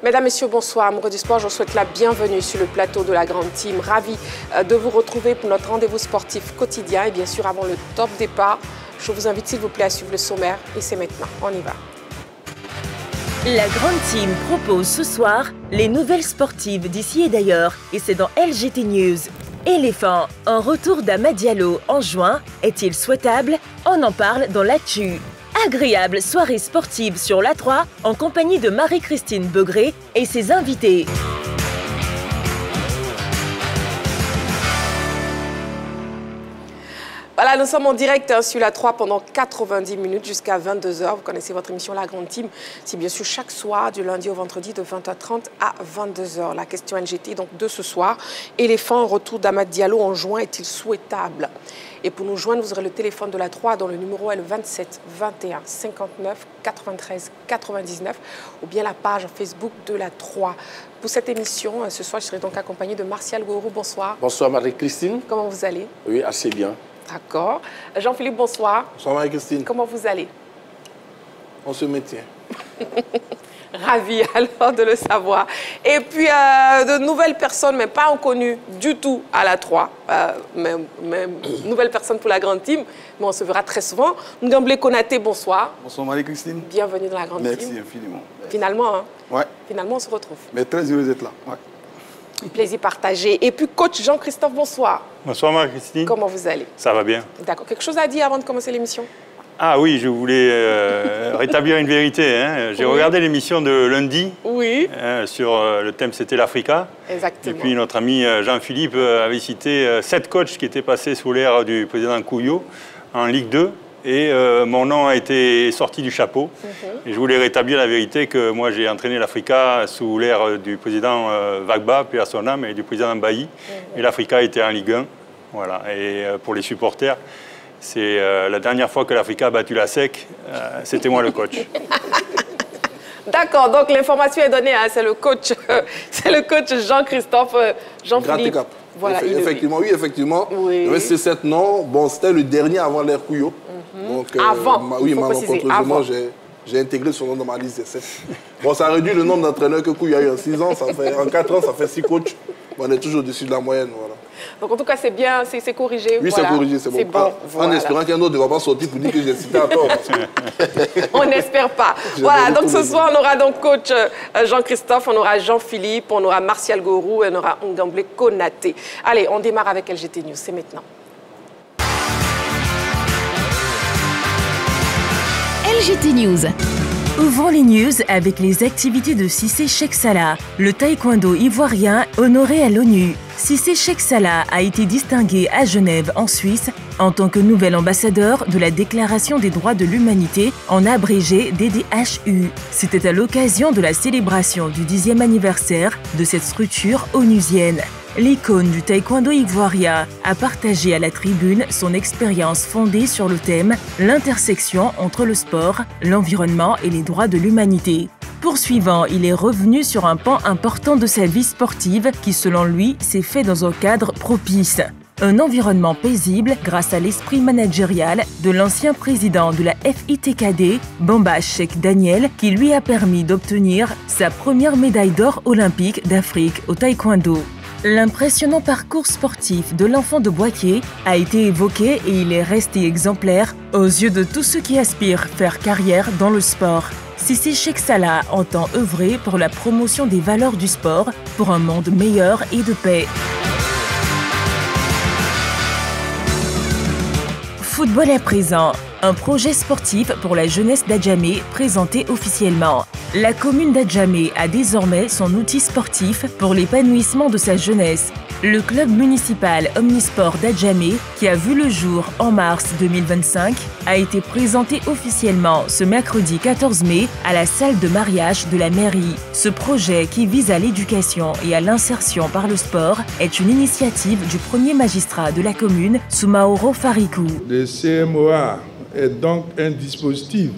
Mesdames, Messieurs, bonsoir. Amoureux du sport, je vous souhaite la bienvenue sur le plateau de la Grande Team. Ravi de vous retrouver pour notre rendez-vous sportif quotidien. Et bien sûr, avant le top départ, je vous invite s'il vous plaît à suivre le sommaire. Et c'est maintenant, on y va. La Grande Team propose ce soir les nouvelles sportives d'ici et d'ailleurs. Et c'est dans LGT News. Éléphant, un retour d'Amad Diallo en juin, est-il souhaitable? On en parle dans l'actu. Agréable soirée sportive sur l'A3 en compagnie de Marie-Christine Begré et ses invités. Voilà, nous sommes en direct sur l'A3 pendant 90 minutes jusqu'à 22 h. Vous connaissez votre émission La Grande Team. C'est bien sûr chaque soir, du lundi au vendredi, de 20 h 30 à 22 h. La question LGT donc de ce soir. Éléphant, retour d'Amad Diallo en juin, est-il souhaitable? Et pour nous joindre, vous aurez le téléphone de l'A3 dont le numéro est le 27 21 59 93 99 ou bien la page Facebook de l'A3. Pour cette émission, ce soir, je serai donc accompagnée de Martial Gourou. Bonsoir. Bonsoir Marie-Christine. Comment vous allez? Oui, assez bien. D'accord. Jean-Philippe, bonsoir. Bonsoir Marie-Christine. Comment vous allez? On se maintient. Ravi alors de le savoir. Et puis, de nouvelles personnes, mais pas inconnues du tout à l'A3. Même nouvelles personnes pour la Grande Team, mais on se verra très souvent. Ngamblé Konaté, bonsoir. Bonsoir Marie-Christine. Bienvenue dans la Grande Team. Merci infiniment. Finalement, hein? Ouais. Finalement, on se retrouve. Mais très heureux d'être là. Ouais. Plaisir partagé. Et puis, coach Jean-Christophe, bonsoir. Bonsoir Marie-Christine. Comment vous allez? Ça va bien. D'accord. Quelque chose à dire avant de commencer l'émission? Ah oui, je voulais rétablir une vérité. Hein. J'ai regardé l'émission de lundi. Oui. Sur le thème, c'était l'Africa. Exactement. Et puis notre ami Jean-Philippe avait cité 7 coachs qui étaient passés sous l'ère du président Couillot en Ligue 2. Et mon nom a été sorti du chapeau. Et je voulais rétablir la vérité que moi, j'ai entraîné l'Africa sous l'ère du président Vagba, paix à son âme, et du président Bailly. Et l'Africa était en Ligue 1. Voilà. Et pour les supporters, c'est la dernière fois que l'Africa a battu la SEC, c'était moi le coach. D'accord, donc l'information est donnée, hein, c'est le coach Jean-Christophe, Jean-Philippe. Voilà, effectivement, oui, effectivement. Oui. Mais c'est cet nom, bon, c'était le dernier avant l'ère Couillot. Donc, avant, oui, malencontreusement, j'ai intégré son nom dans ma liste des 7. Bon, ça réduit le nombre d'entraîneurs que Couillot a eu en 6 ans. En 4 ans, ça fait 6 coachs. On est toujours au-dessus de la moyenne, voilà. Donc en tout cas, c'est bien, c'est corrigé. Oui, voilà. c'est corrigé, c'est bon. Bon, voilà. En espérant qu'un autre ne va pas sortir pour dire que j'ai cité à tort. On n'espère pas. Voilà, donc ce soir, on aura donc coach Jean-Christophe, on aura Jean-Philippe, on aura Martial Gourou et on aura Ngamblé Konaté. Allez, on démarre avec LGT News, c'est maintenant. LGT News. Ouvrons les news avec les activités de Cissé Cheikh Salah, le taekwondo ivoirien honoré à l'ONU. Cissé Cheikh Salah a été distingué à Genève, en Suisse, en tant que nouvel ambassadeur de la Déclaration des droits de l'humanité, en abrégé DDHU. C'était à l'occasion de la célébration du 10e anniversaire de cette structure onusienne. L'icône du taekwondo ivoirien a partagé à la tribune son expérience fondée sur le thème « L'intersection entre le sport, l'environnement et les droits de l'humanité ». Poursuivant, il est revenu sur un pan important de sa vie sportive qui, selon lui, s'est fait dans un cadre propice. Un environnement paisible grâce à l'esprit managérial de l'ancien président de la FITKD, Bamba Cheikh Daniel, qui lui a permis d'obtenir sa première médaille d'or olympique d'Afrique au taekwondo. L'impressionnant parcours sportif de l'enfant de Boaké a été évoqué et il est resté exemplaire aux yeux de tous ceux qui aspirent faire carrière dans le sport. Cissé Cheikh Salah entend œuvrer pour la promotion des valeurs du sport pour un monde meilleur et de paix. Football à présent, un projet sportif pour la jeunesse d'Adjamé présenté officiellement. La commune d'Adjamé a désormais son outil sportif pour l'épanouissement de sa jeunesse. Le club municipal Omnisport d'Adjamé, qui a vu le jour en mars 2025, a été présenté officiellement ce mercredi 14 mai à la salle de mariage de la mairie. Ce projet, qui vise à l'éducation et à l'insertion par le sport, est une initiative du premier magistrat de la commune, Soumaoro Farikou. Le CMOA est donc un dispositif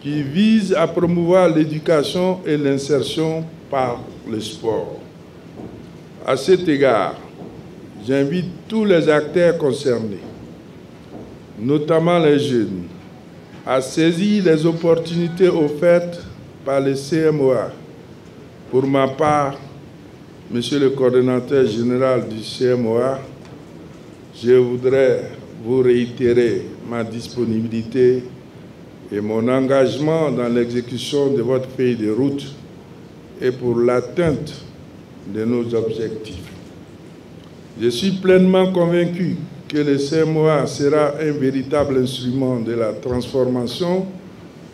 qui vise à promouvoir l'éducation et l'insertion par le sport. À cet égard, j'invite tous les acteurs concernés, notamment les jeunes, à saisir les opportunités offertes par le CMOA Pour ma part, Monsieur le coordonnateur général du CMOA, je voudrais vous réitérer ma disponibilité et mon engagement dans l'exécution de votre feuille de route et pour l'atteinte de nos objectifs. Je suis pleinement convaincu que le CMOA sera un véritable instrument de la transformation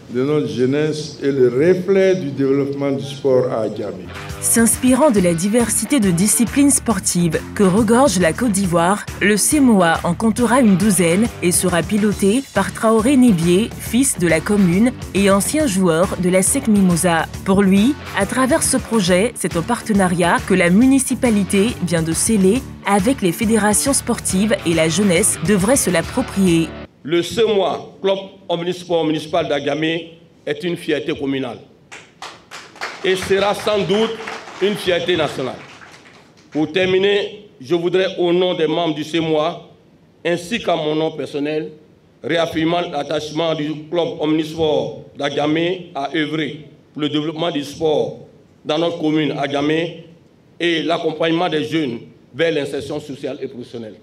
de notre jeunesse et le reflet du développement du sport à Adjamé. S'inspirant de la diversité de disciplines sportives que regorge la Côte d'Ivoire, le CMOA en comptera une douzaine et sera piloté par Traoré Nébié, fils de la commune et ancien joueur de la SEC Mimosa. Pour lui, à travers ce projet, c'est un partenariat que la municipalité vient de sceller avec les fédérations sportives et la jeunesse devrait se l'approprier. Le CMOA, Club Omnisport municipal d'Adjamé, est une fierté communale et sera sans doute une fierté nationale. Pour terminer, je voudrais, au nom des membres du CMOA, ainsi qu'à mon nom personnel, réaffirmant l'attachement du Club Omnisport d'Adjamé à œuvrer pour le développement du sport dans notre commune Adjamé et l'accompagnement des jeunes vers l'insertion sociale et professionnelle.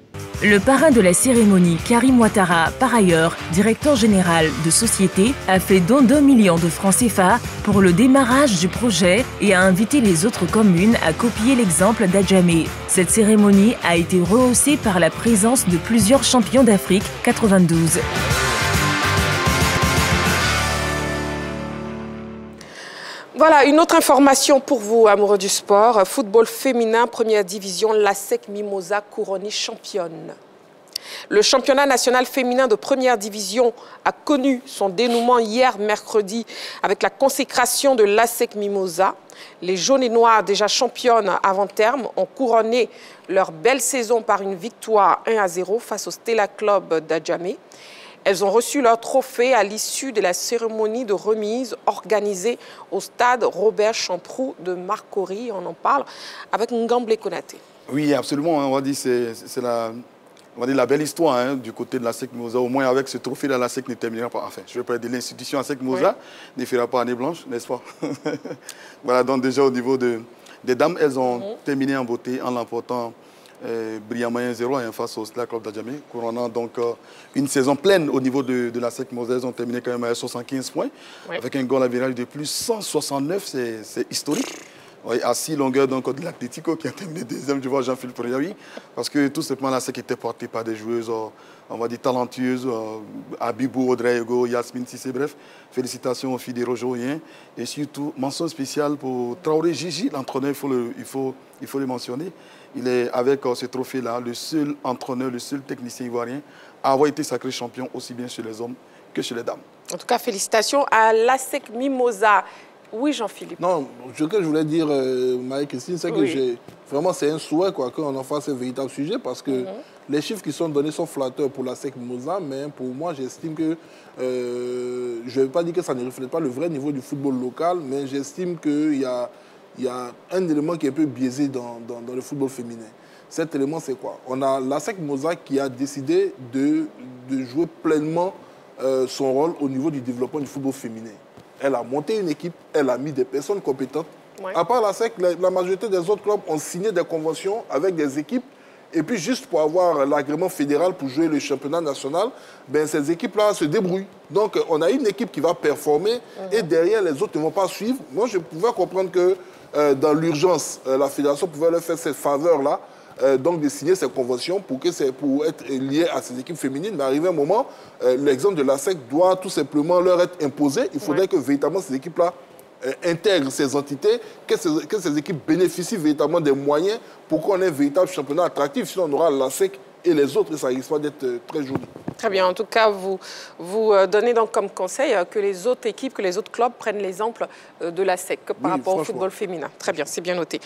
Le parrain de la cérémonie, Karim Ouattara, par ailleurs directeur général de société, a fait don d'1 million de francs CFA pour le démarrage du projet et a invité les autres communes à copier l'exemple d'Adjamé. Cette cérémonie a été rehaussée par la présence de plusieurs champions d'Afrique 92. Voilà, une autre information pour vous, amoureux du sport. Football féminin, première division, la SEC Mimosa couronnée championne. Le championnat national féminin de première division a connu son dénouement hier mercredi avec la consécration de l'ASEC Mimosa. Les jaunes et noirs, déjà championnes avant terme, ont couronné leur belle saison par une victoire 1-0 face au Stella Club d'Adjamé. Elles ont reçu leur trophée à l'issue de la cérémonie de remise organisée au stade Robert Champroux de Marcory. On en parle avec Ngamblé Konaté. Oui, absolument. On va dire que c'est la belle histoire du côté de la SEC Mimosa. Au moins, avec ce trophée-là, la SEC ne terminera pas. Enfin, je vais parler de l'institution SEC Mimosa, ne fera pas année blanche, n'est-ce pas? Voilà, donc déjà au niveau des dames, elles ont terminé en beauté en l'emportant brillamment 1-0 face au Stella Club d'Adjamé, couronnant donc une saison pleine au niveau de la SEC Mimosa. Elles ont terminé quand même à 75 points, avec un goal à virage de plus 169, c'est historique. Oui, à 6 longueurs donc, de l'Atlético qui a terminé deuxième, je vois Jean-Philippe Riaoui, parce que tout simplement la SEC était portée par des joueuses, on va dire talentueuses, Abibou, Audrey Ego, Yasmine Sissé, bref, félicitations aux filles des Rojoyens et surtout mention spéciale pour Traoré Gigi, l'entraîneur, il faut le mentionner. Il est avec ce trophée-là le seul entraîneur, le seul technicien ivoirien à avoir été sacré champion aussi bien chez les hommes que chez les dames. En tout cas, félicitations à l'ASEC Mimosa. Oui, Jean-Philippe. Non, ce que je voulais dire, Marie-Christine, c'est que vraiment c'est un souhait qu'on en fasse un véritable sujet parce que les chiffres qui sont donnés sont flatteurs pour la SEC Mimosa, mais pour moi, j'estime que, je ne vais pas dire que ça ne reflète pas le vrai niveau du football local, mais j'estime qu'il y a un élément qui est un peu biaisé dans le football féminin. Cet élément, c'est quoi? On a la SEC Mimosa qui a décidé de jouer pleinement son rôle au niveau du développement du football féminin. Elle a monté une équipe, elle a mis des personnes compétentes. À part la SEC, la majorité des autres clubs ont signé des conventions avec des équipes. Et puis, juste pour avoir l'agrément fédéral pour jouer le championnat national, ben, ces équipes-là se débrouillent. Donc, on a une équipe qui va performer et derrière, les autres ne vont pas suivre. Moi, je pouvais comprendre que dans l'urgence, la fédération pouvait leur faire cette faveur-là. Donc de signer ces conventions pour être lié à ces équipes féminines. Mais arrivé un moment, l'exemple de la SEC doit tout simplement leur être imposé. Il faudrait que véritablement ces équipes-là intègrent ces entités, que ces équipes bénéficient véritablement des moyens pour qu'on ait un véritable championnat attractif. Sinon, on aura la SEC et les autres, et ça risque pas d'être très joli. Très bien. En tout cas, vous donnez donc comme conseil que les autres équipes, que les autres clubs prennent l'exemple de la SEC par rapport au football féminin. Très bien, c'est bien noté.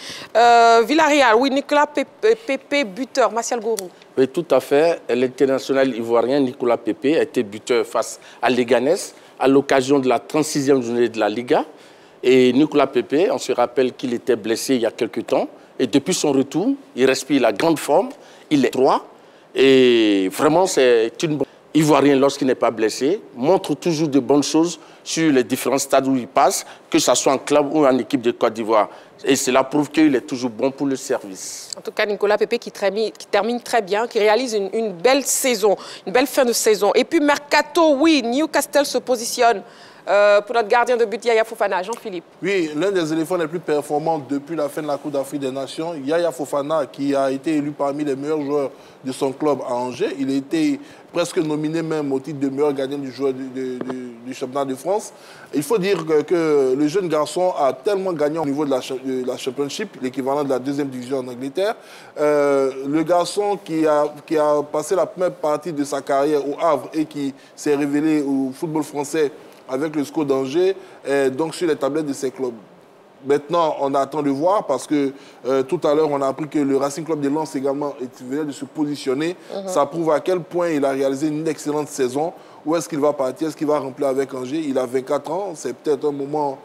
Villarreal, oui, Nicolas Pépé, buteur. Martial Gourou. Oui, tout à fait. L'international ivoirien Nicolas Pépé a été buteur face à Leganés à l'occasion de la 36e journée de la Liga. Et Nicolas Pépé, on se rappelle qu'il était blessé il y a quelques temps. Et depuis son retour, il respire la grande forme. Il est droit. Et vraiment, c'est une bonne... Ivoirien, lorsqu'il n'est pas blessé, montre toujours de bonnes choses sur les différents stades où il passe, que ce soit en club ou en équipe de Côte d'Ivoire. Et cela prouve qu'il est toujours bon pour le service. En tout cas, Nicolas Pepe qui termine très bien, qui réalise une belle saison, une belle fin de saison. Et puis Mercato, oui, Newcastle se positionne pour notre gardien de but, Yaya Fofana. Jean-Philippe. Oui, l'un des éléphants les plus performants depuis la fin de la Coupe d'Afrique des Nations, Yaya Fofana, qui a été élu parmi les meilleurs joueurs de son club à Angers. Il a été presque nominé même au titre de meilleur gardien du championnat de France. Il faut dire que le jeune garçon a tellement gagné au niveau de la Championship, l'équivalent de la deuxième division en Angleterre. Le garçon qui a passé la première partie de sa carrière au Havre et qui s'est révélé au football français avec le SCO d'Angers, donc sur les tablettes de ses clubs. Maintenant, on attend de voir parce que tout à l'heure, on a appris que le Racing Club de Lens également venait de se positionner. Ça prouve à quel point il a réalisé une excellente saison. Où est-ce qu'il va partir? Est-ce qu'il va remplir avec Angers? Il a 24 ans, c'est peut-être un moment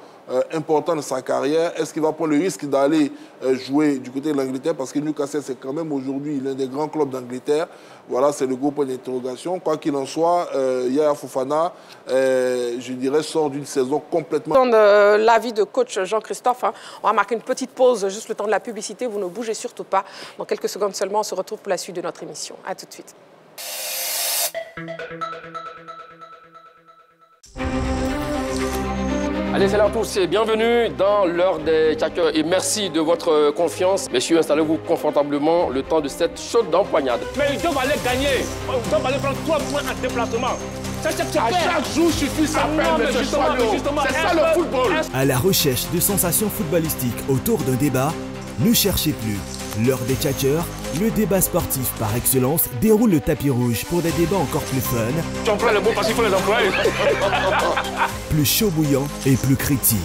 important de sa carrière. Est-ce qu'il va prendre le risque d'aller jouer du côté de l'Angleterre? Parce que Newcastle, c'est quand même aujourd'hui l'un des grands clubs d'Angleterre. Voilà, c'est le gros point d'interrogation. Quoi qu'il en soit, Yaya Fofana, je dirais, sort d'une saison complètement... L'avis de coach Jean-Christophe, hein. On va marquer une petite pause, juste le temps de la publicité. Vous ne bougez surtout pas. Dans quelques secondes seulement, on se retrouve pour la suite de notre émission. À tout de suite. Allez, salut à tous et bienvenue dans l'heure des Tchatcheurs et merci de votre confiance. Messieurs, installez-vous confortablement le temps de cette chaude d'empoignade. Mais ils doivent aller gagner. Ils doivent aller prendre 3 points en déplacement. À chaque jour suffit sa peine, monsieur Choilot. C'est ça le football. À la recherche de sensations footballistiques autour d'un débat, ne cherchez plus. L'heure des Tchatcheurs, le débat sportif par excellence, déroule le tapis rouge pour des débats encore plus fun. Tu emploies le mot parce qu'il faut les employer. Plus chaud bouillant et plus critique.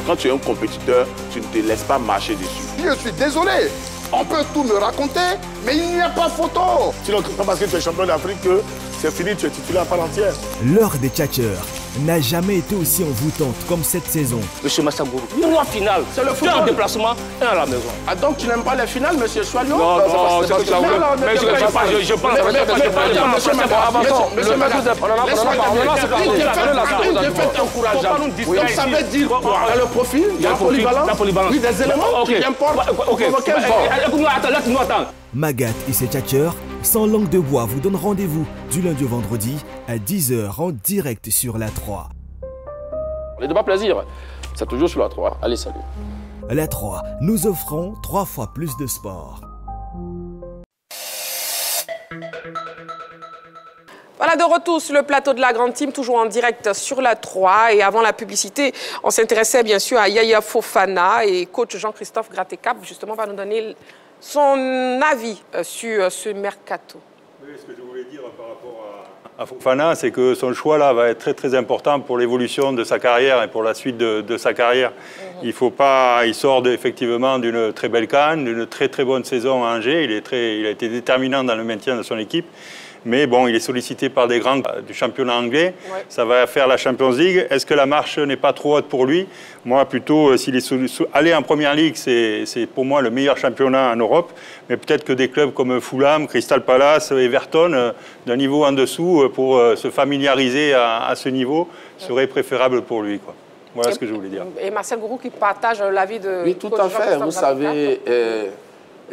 Quand tu es un compétiteur, tu ne te laisses pas marcher dessus. Je suis désolé. On peut tout me raconter, mais il n'y a pas photo. Sinon, parce que tu es champion d'Afrique, c'est fini, tu es titulaire à part entière. L'heure des Tchatcheurs n'a jamais été aussi envoûtante comme cette saison. Monsieur Massagourou, une loi finale, c'est le football en déplacement et à la maison. Ah donc tu n'aimes pas les finales, monsieur Choilot? Non, non, c'est parce que la mais je pense une défaite encourageante. Donc ça veut dire quoi? Il y a le profil, il y a la polyvalence, oui, des éléments qui importent. Laisse-moi attendre. Magat et ses Tchatcheurs, sans langue de bois, vous donnent rendez-vous du lundi au vendredi à 10h en direct sur la 3. Les débats plaisir, c'est toujours sur la 3. Allez, salut. À la 3, nous offrons 3 fois plus de sport. Voilà de retour sur le plateau de la Grande Team, toujours en direct sur la 3. Et avant la publicité, on s'intéressait bien sûr à Yaya Fofana et coach Jean-Christophe Gratté-Cap, justement, va nous donner son avis sur ce mercato. Oui, ce que je voulais dire par rapport à Fofana, c'est que son choix là va être très très important pour l'évolution de sa carrière et pour la suite de sa carrière. Il sort effectivement d'une très belle CAN, d'une très très bonne saison à Angers. Il a été déterminant dans le maintien de son équipe. Mais bon, il est sollicité par des grands du championnat anglais. Ouais. Ça va faire la Champions League. Est-ce que la marche n'est pas trop haute pour lui? Moi, plutôt, s'il est aller en Première Ligue, c'est pour moi le meilleur championnat en Europe. Mais peut-être que des clubs comme Fulham, Crystal Palace, Everton, d'un niveau en dessous, pour se familiariser à ce niveau, serait préférable pour lui, quoi. Voilà ce que je voulais dire. Et Marcel Gourou qui partage l'avis de... Oui, tout à fait. Vous savez,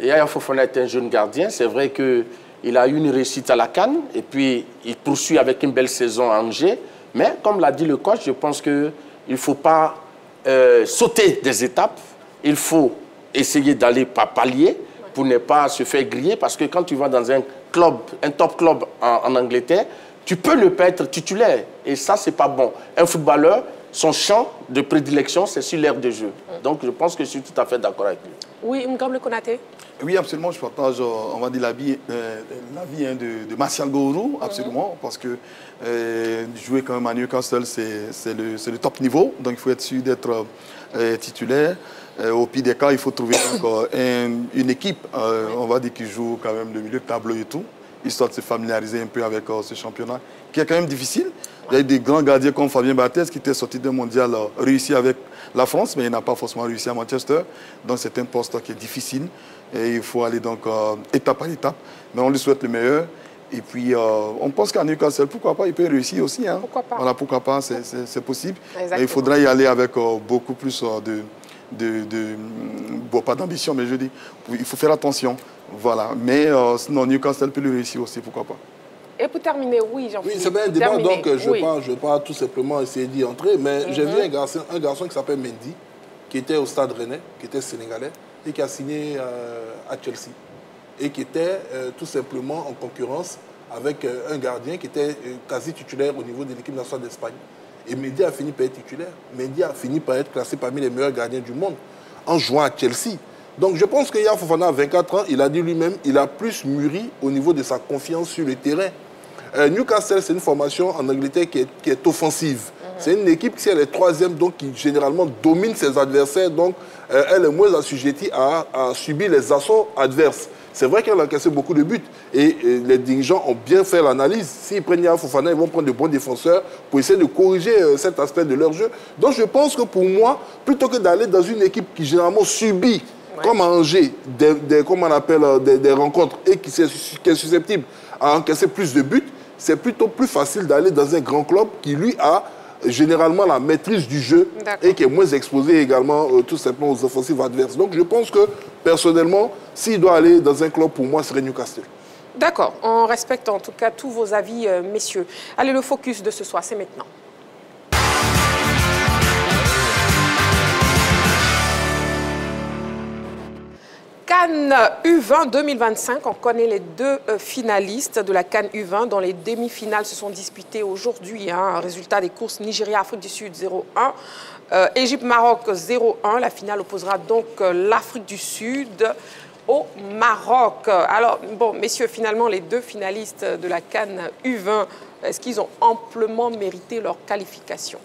Yaya Fofana est un jeune gardien. C'est vrai que il a eu une réussite à la CAN et puis il poursuit avec une belle saison à Angers. Mais comme l'a dit le coach, je pense qu'il ne faut pas sauter des étapes. Il faut essayer d'aller par palier pour ne pas se faire griller. Parce que quand tu vas dans un club, un top club en Angleterre, tu peux ne pas être titulaire. Et ça, ce n'est pas bon. Un footballeur, son champ de prédilection, c'est sur l'aire de jeu. Donc je pense que je suis tout à fait d'accord avec lui. Oui, Ngam Le Konaté. Oui, absolument, je partage, on va dire, l'avis de Martial Gourou, absolument, parce que jouer quand même à Newcastle, c'est le top niveau, donc il faut être sûr d'être titulaire. Au pire des cas, il faut trouver une équipe, on va dire, qui joue quand même le milieu de tableau et tout, histoire de se familiariser un peu avec ce championnat, qui est quand même difficile. Il y a des grands gardiens comme Fabien Barthez qui était sorti d'un mondial réussi avec la France, mais il n'a pas forcément réussi à Manchester. Donc c'est un poste qui est difficile et il faut aller donc étape par étape. Mais on lui souhaite le meilleur Et puis, on pense qu'à Newcastle, pourquoi pas, il peut réussir aussi. Hein. Pourquoi pas. Voilà, pourquoi pas, c'est possible. Exactement. Mais il faudra y aller avec beaucoup plus bon, pas d'ambition, mais je dis, il faut faire attention. Voilà. Mais sinon, Newcastle peut le réussir aussi, pourquoi pas. Et pour terminer, oui, Jean-Philippe. Oui, c'est bien un débat, donc je oui. ne vais pas tout simplement essayer d'y entrer, mais j'ai vu un garçon qui s'appelle Mendy, qui était au Stade Rennais, qui était sénégalais, et qui a signé à Chelsea. Et qui était tout simplement en concurrence avec un gardien qui était quasi titulaire au niveau de l'équipe nationale d'Espagne. Et Mendy a fini par être titulaire. Mendy a fini par être classé parmi les meilleurs gardiens du monde en jouant à Chelsea. Donc je pense que Yaya Fofana, à 24 ans, il a dit lui-même, il a plus mûri au niveau de sa confiance sur le terrain. Newcastle, c'est une formation en Angleterre qui est offensive. C'est une équipe qui est troisième, donc qui généralement domine ses adversaires, donc elle est moins assujettie à subir les assauts adverses. C'est vrai qu'elle a encaissé beaucoup de buts et les dirigeants ont bien fait l'analyse. S'ils prennent Yaya Fofana, ils vont prendre de bons défenseurs pour essayer de corriger cet aspect de leur jeu. Donc je pense que pour moi, plutôt que d'aller dans une équipe qui généralement subit, comme à Angers, comme on appelle, des rencontres et qui est susceptible à encaisser plus de buts, c'est plutôt plus facile d'aller dans un grand club qui, lui, a généralement la maîtrise du jeu et qui est moins exposé également tout simplement aux offensives adverses. Donc je pense que, personnellement, s'il doit aller dans un club, pour moi, ce serait Newcastle. D'accord, on respecte en tout cas tous vos avis, messieurs. Allez, le focus de ce soir, c'est maintenant. CAN U20 2025, on connaît les deux finalistes de la CAN U20 dont les demi-finales se sont disputées aujourd'hui. Résultat des courses Nigeria-Afrique du Sud 0-1, Égypte-Maroc 0-1. La finale opposera donc l'Afrique du Sud au Maroc. Alors, bon, messieurs, finalement, les deux finalistes de la CAN U20, est-ce qu'ils ont amplement mérité leur qualification?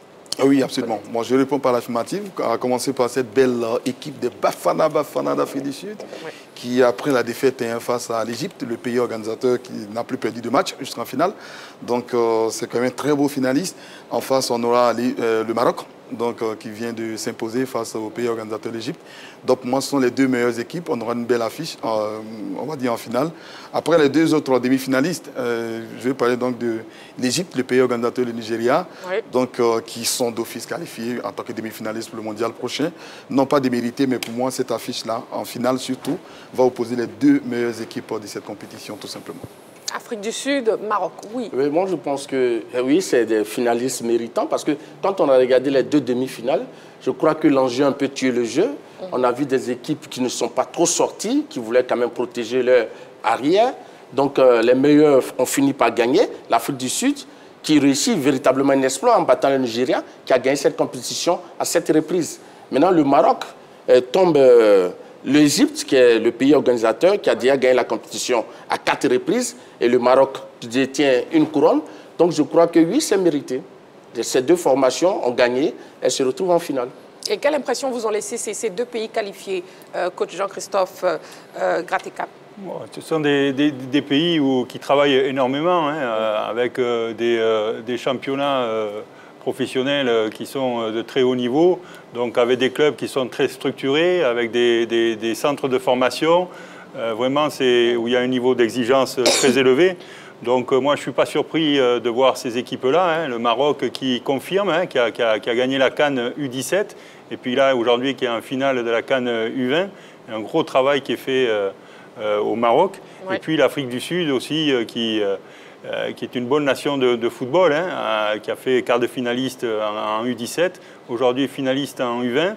Oui, absolument. Moi, je réponds par l'affirmative, à commencer par cette belle équipe de Bafana d'Afrique du Sud, qui, après la défaite face à l'Égypte, le pays organisateur qui n'a plus perdu de match jusqu'en finale. Donc, c'est quand même un très beau finaliste. En face, on aura le Maroc, donc, qui vient de s'imposer face au pays organisateur de l'Égypte. Donc, moi, ce sont les deux meilleures équipes. On aura une belle affiche, on va dire, en finale. Après, les deux autres demi-finalistes, je vais parler donc de l'Égypte, le pays organisateur du Nigeria, donc, qui sont d'office qualifiés en tant que demi-finalistes pour le mondial prochain. Non pas démérité, mais pour moi, cette affiche-là, en finale surtout, va opposer les deux meilleures équipes de cette compétition, tout simplement. Afrique du Sud, Maroc, oui. Oui, moi, je pense que oui, c'est des finalistes méritants parce que quand on a regardé les deux demi-finales, je crois que l'enjeu a un peu tué le jeu. On a vu des équipes qui ne sont pas trop sorties, qui voulaient quand même protéger leur arrière. Donc, les meilleurs ont fini par gagner. L'Afrique du Sud, qui réussit véritablement un exploit en battant le Nigeria, qui a gagné cette compétition à 7 reprises. Maintenant, le Maroc tombe... L'Égypte, qui est le pays organisateur, qui a déjà gagné la compétition à 4 reprises, et le Maroc qui détient une couronne. Donc je crois que oui, c'est mérité. Ces deux formations ont gagné, elles se retrouvent en finale. Et quelle impression vous ont laissé ces deux pays qualifiés, coach Jean-Christophe Gratécap? Ce sont des pays qui travaillent énormément, avec des championnats professionnels qui sont de très haut niveau, donc avec des clubs qui sont très structurés, avec des centres de formation, vraiment où il y a un niveau d'exigence très élevé. Donc moi je ne suis pas surpris de voir ces équipes-là, le Maroc qui confirme, qui a gagné la CAN U17, et puis là aujourd'hui qui est en finale de la CAN U20, un gros travail qui est fait au Maroc, et puis l'Afrique du Sud aussi qui est une bonne nation de football, qui a fait quart de finaliste en U17, aujourd'hui finaliste en U20.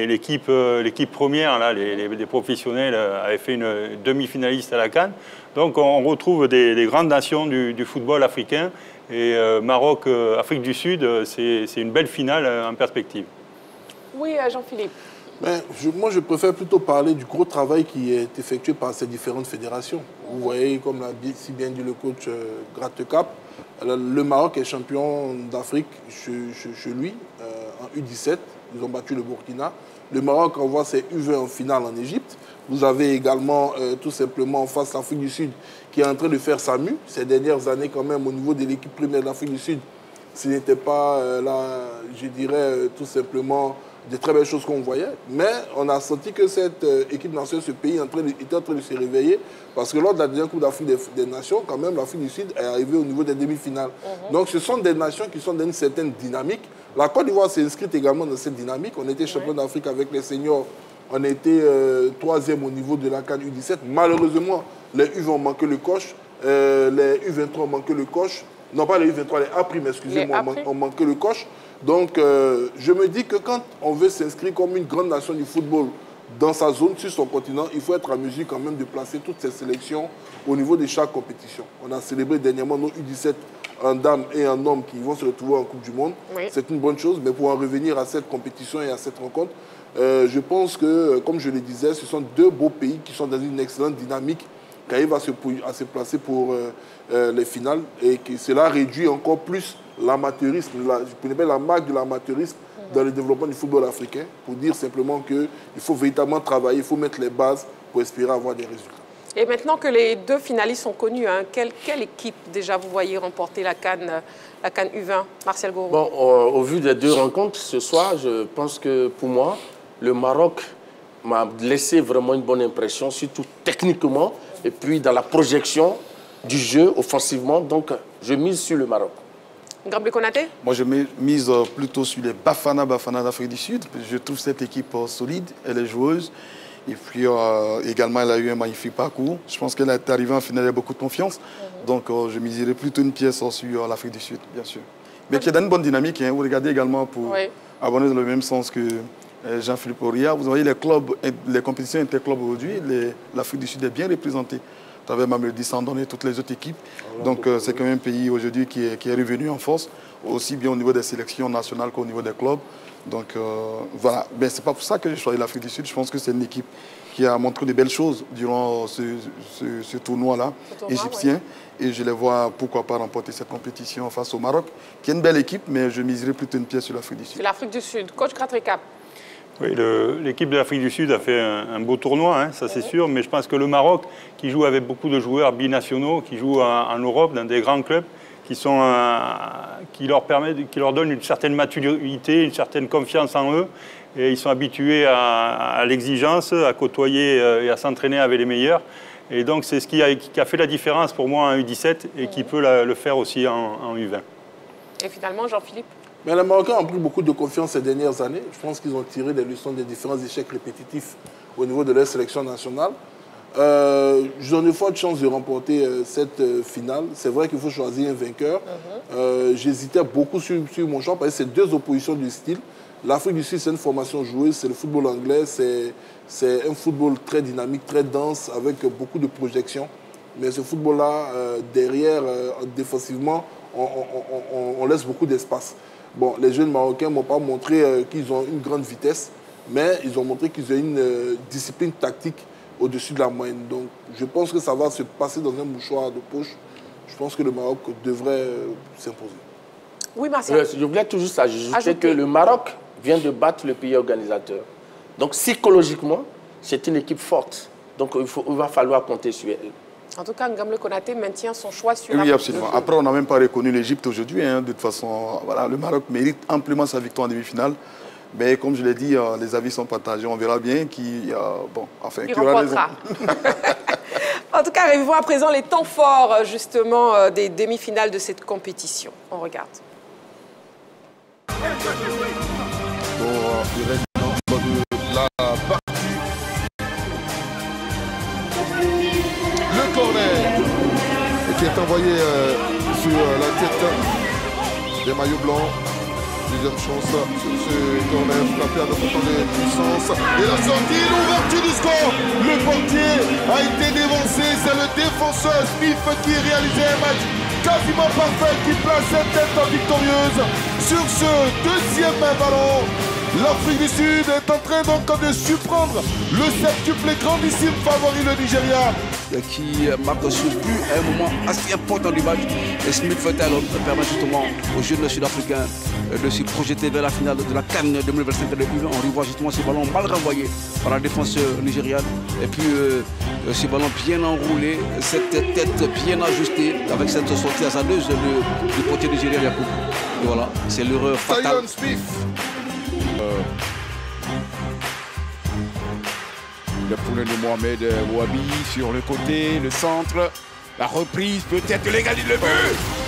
L'équipe première, là, les professionnels, avaient fait une demi-finaliste à la CAN. Donc on retrouve des grandes nations du football africain. Et Maroc, Afrique du Sud, c'est une belle finale en perspective. Oui, Jean-Philippe. Moi, je préfère plutôt parler du gros travail qui est effectué par ces différentes fédérations. Vous voyez, comme l'a si bien dit le coach Gratécap, le Maroc est champion d'Afrique chez lui, en U17. Ils ont battu le Burkina. Le Maroc envoie ses U20 en finale en Égypte. Vous avez également tout simplement en face l'Afrique du Sud qui est en train de faire sa mue. Ces dernières années, quand même, au niveau de l'équipe première de l'Afrique du Sud, ce n'était pas, là, je dirais, tout simplement de très belles choses qu'on voyait. Mais on a senti que cette équipe nationale, ce pays, était en train de se réveiller. Parce que lors de la dernière Coupe d'Afrique des Nations, quand même, l'Afrique du Sud est arrivée au niveau des demi-finales. Donc ce sont des nations qui sont dans une certaine dynamique. La Côte d'Ivoire s'est inscrite également dans cette dynamique. On était champion d'Afrique avec les seniors. On était 3e au niveau de la CAN U17. Malheureusement, les U20 ont manqué le coche. Les U23 ont manqué le coche. Non, pas les U23, les A', excusez-moi, ont manqué le coche. Donc, je me dis que quand on veut s'inscrire comme une grande nation du football dans sa zone, sur son continent, il faut être en mesure quand même de placer toutes ces sélections au niveau de chaque compétition. On a célébré dernièrement nos U17 en dames et en hommes qui vont se retrouver en Coupe du Monde. Oui. C'est une bonne chose, mais pour en revenir à cette compétition et à cette rencontre, je pense que, comme je le disais, ce sont deux beaux pays qui sont dans une excellente dynamique, qui arrivent à se placer pour les finales et que cela réduit encore plus l'amateurisme, la marque de l'amateurisme dans le développement du football africain, pour dire simplement qu'il faut véritablement travailler, il faut mettre les bases pour espérer avoir des résultats. Et maintenant que les deux finalistes sont connus, hein, quelle équipe déjà vous voyez remporter la CAN U20, Martial Goro? Bon, au vu des deux rencontres ce soir, je pense que pour moi, le Maroc m'a laissé vraiment une bonne impression, surtout techniquement, et puis dans la projection du jeu offensivement. Donc, je mise sur le Maroc. Gamble Konaté? Moi, je mise plutôt sur les Bafana d'Afrique du Sud. Je trouve cette équipe solide, elle est joueuse. Et puis, également, elle a eu un magnifique parcours. Je pense qu'elle est arrivée en finale avec beaucoup de confiance. Donc, je miserai plutôt une pièce sur l'Afrique du Sud, bien sûr. Mais qui est dans une bonne dynamique. Hein. Vous regardez également pour abonner dans le même sens que Jean-Philippe Auria. Vous voyez les compétitions interclubs aujourd'hui, l'Afrique du Sud est bien représentée. À travers Mamelodi Sandone et toutes les autres équipes. Donc c'est quand même un pays aujourd'hui qui est revenu en force, aussi bien au niveau des sélections nationales qu'au niveau des clubs. Donc voilà, mais c'est pas pour ça que j'ai choisi l'Afrique du Sud. Je pense que c'est une équipe qui a montré de belles choses durant ce tournoi-là, égyptien. Et je les vois, pourquoi pas, remporter cette compétition face au Maroc, qui est une belle équipe, mais je miserai plutôt une pièce sur l'Afrique du Sud. C'est l'Afrique du Sud. Coach Kratrikap. Oui, l'équipe de l'Afrique du Sud a fait un beau tournoi, hein, ça c'est sûr, mais je pense que le Maroc, qui joue avec beaucoup de joueurs binationaux, qui jouent en Europe, dans des grands clubs, qui leur donnent une certaine maturité, une certaine confiance en eux, et ils sont habitués à l'exigence, à côtoyer et à s'entraîner avec les meilleurs. Et donc c'est ce qui a fait la différence pour moi en U17 et qui peut le faire aussi en U20. Et finalement, Jean-Philippe? Mais les Marocains ont pris beaucoup de confiance ces dernières années. Je pense qu'ils ont tiré des leçons des différents échecs répétitifs au niveau de leur sélection nationale. J'en ai forte chance de remporter cette finale. C'est vrai qu'il faut choisir un vainqueur. J'hésitais beaucoup sur mon choix parce que c'est deux oppositions du style. L'Afrique du Sud, c'est une formation joueuse, c'est le football anglais, c'est un football très dynamique, très dense, avec beaucoup de projections. Mais ce football-là, derrière, défensivement, on laisse beaucoup d'espace. Bon, les jeunes Marocains ne m'ont pas montré qu'ils ont une grande vitesse, mais ils ont montré qu'ils ont une discipline tactique au-dessus de la moyenne. Donc, je pense que ça va se passer dans un mouchoir de poche. Je pense que le Maroc devrait s'imposer. Oui, Martial. Je voulais tout juste ajouter que le Maroc vient de battre le pays organisateur. Donc, psychologiquement, c'est une équipe forte. Donc, il va falloir compter sur elle. En tout cas, Gamble Konaté maintient son choix sur la... Oui, absolument. Après, on n'a même pas reconnu l'Égypte aujourd'hui. Hein. De toute façon, voilà, le Maroc mérite amplement sa victoire en demi-finale. Mais comme je l'ai dit, les avis sont partagés. On verra bien qui aura raison. En tout cas, revoyons à présent les temps forts, justement, des demi-finales de cette compétition. On regarde. Le corner qui est envoyé sur la tête des maillots blancs. Deuxième chance sur ce corner frappé à notre temps de puissance. Et la sortie, l'ouverture du score. Le portier a été dévancé. C'est le défenseur Smith qui réalisait un match quasiment parfait, qui place cette tête victorieuse sur ce deuxième ballon. L'Afrique du Sud est en train donc de surprendre le septuple grandissime favori, le Nigeria. Qui marque sur but à un moment assez important du match. Et Smith Fettel permet justement aux jeunes sud-africains de se projeter vers la finale de la CAN 2025 de U20. On revoit justement ce ballon mal renvoyé par la défense nigériane. Et puis ce ballon bien enroulé, cette tête bien ajustée avec cette sortie hasardeuse du portier nigérien Yacoub. Et voilà, c'est l'erreur fatale. Le poulet de Mohamed Ouabi sur le côté, le centre. La reprise, peut-être l'égalité, le but.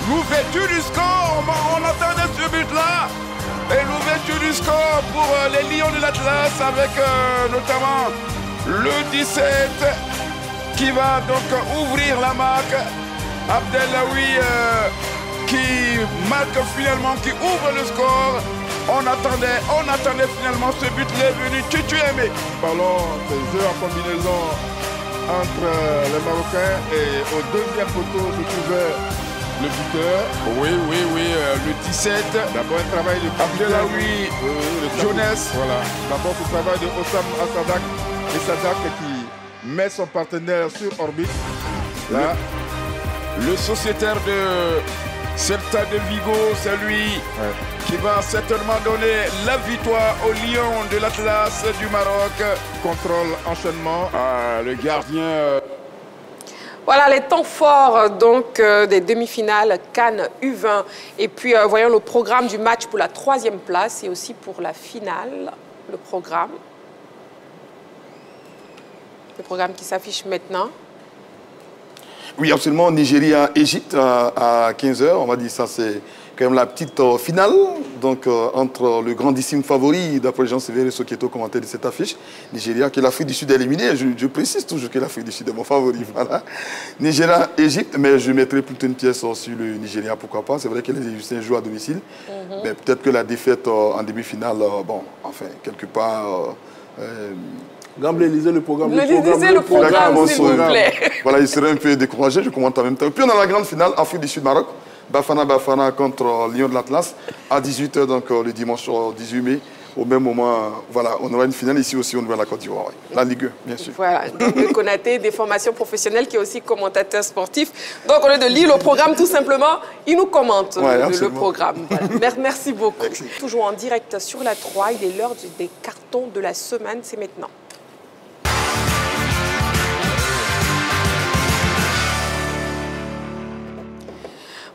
L'ouverture du score, on attendait ce but-là. Et l'ouverture du score pour les Lions de l'Atlas avec notamment le 17 qui va donc ouvrir la marque. Abdellaoui qui marque finalement, qui ouvre le score. On attendait finalement ce but, il est venu, tu aimé. Ballon, c'est jeu en combinaison entre les Marocains et au deuxième poteau se trouvait le buteur. Oui, le 17. D'abord un travail de Abdellaoui, Jeunesse. Voilà, d'abord ce travail de Ossam Assadak et Sadak qui met son partenaire sur orbite. Là, le sociétaire de Celta de Vigo, c'est lui qui va certainement donner la victoire aux Lions de l'Atlas du Maroc. Contrôle, enchaînement. Le gardien... Voilà les temps forts donc des demi-finales Cannes U20. Et puis voyons le programme du match pour la 3e place et aussi pour la finale. Le programme qui s'affiche maintenant. Oui, absolument. Nigeria-Égypte à 15h. On va dire ça, c'est quand même la petite finale. Donc, entre le grandissime favori, d'après Jean-Séveré Soketo, commentaire de cette affiche, Nigeria, qui est l'Afrique du Sud éliminée. Je précise toujours que l'Afrique du Sud est mon favori. Voilà. Nigeria-Égypte, mais je mettrai plutôt une pièce sur le Nigeria, pourquoi pas. C'est vrai que les Égyptiens jouent à domicile. Mais peut-être que la défaite en demi-finale, bon, enfin, quelque part... Gamblé, lisez le programme. Lisez le programme, s'il vous plaît. Voilà, il serait un peu découragé, je commente en même temps. Puis on a la grande finale, Afrique du Sud-Maroc. Bafana contre Lions de l'Atlas à 18h, donc le dimanche 18 mai. Au même moment, voilà, on aura une finale ici aussi au Nouvel Côte d'Ivoire. La Ligue 1, bien sûr. Voilà, donc Konaté, des formations professionnelles, qui est aussi commentateur sportif. Donc, au lieu de lire le programme, tout simplement, il nous commente le programme. Voilà. Merci beaucoup. Merci. Toujours en direct sur la 3, il est l'heure des cartons de la semaine, c'est maintenant.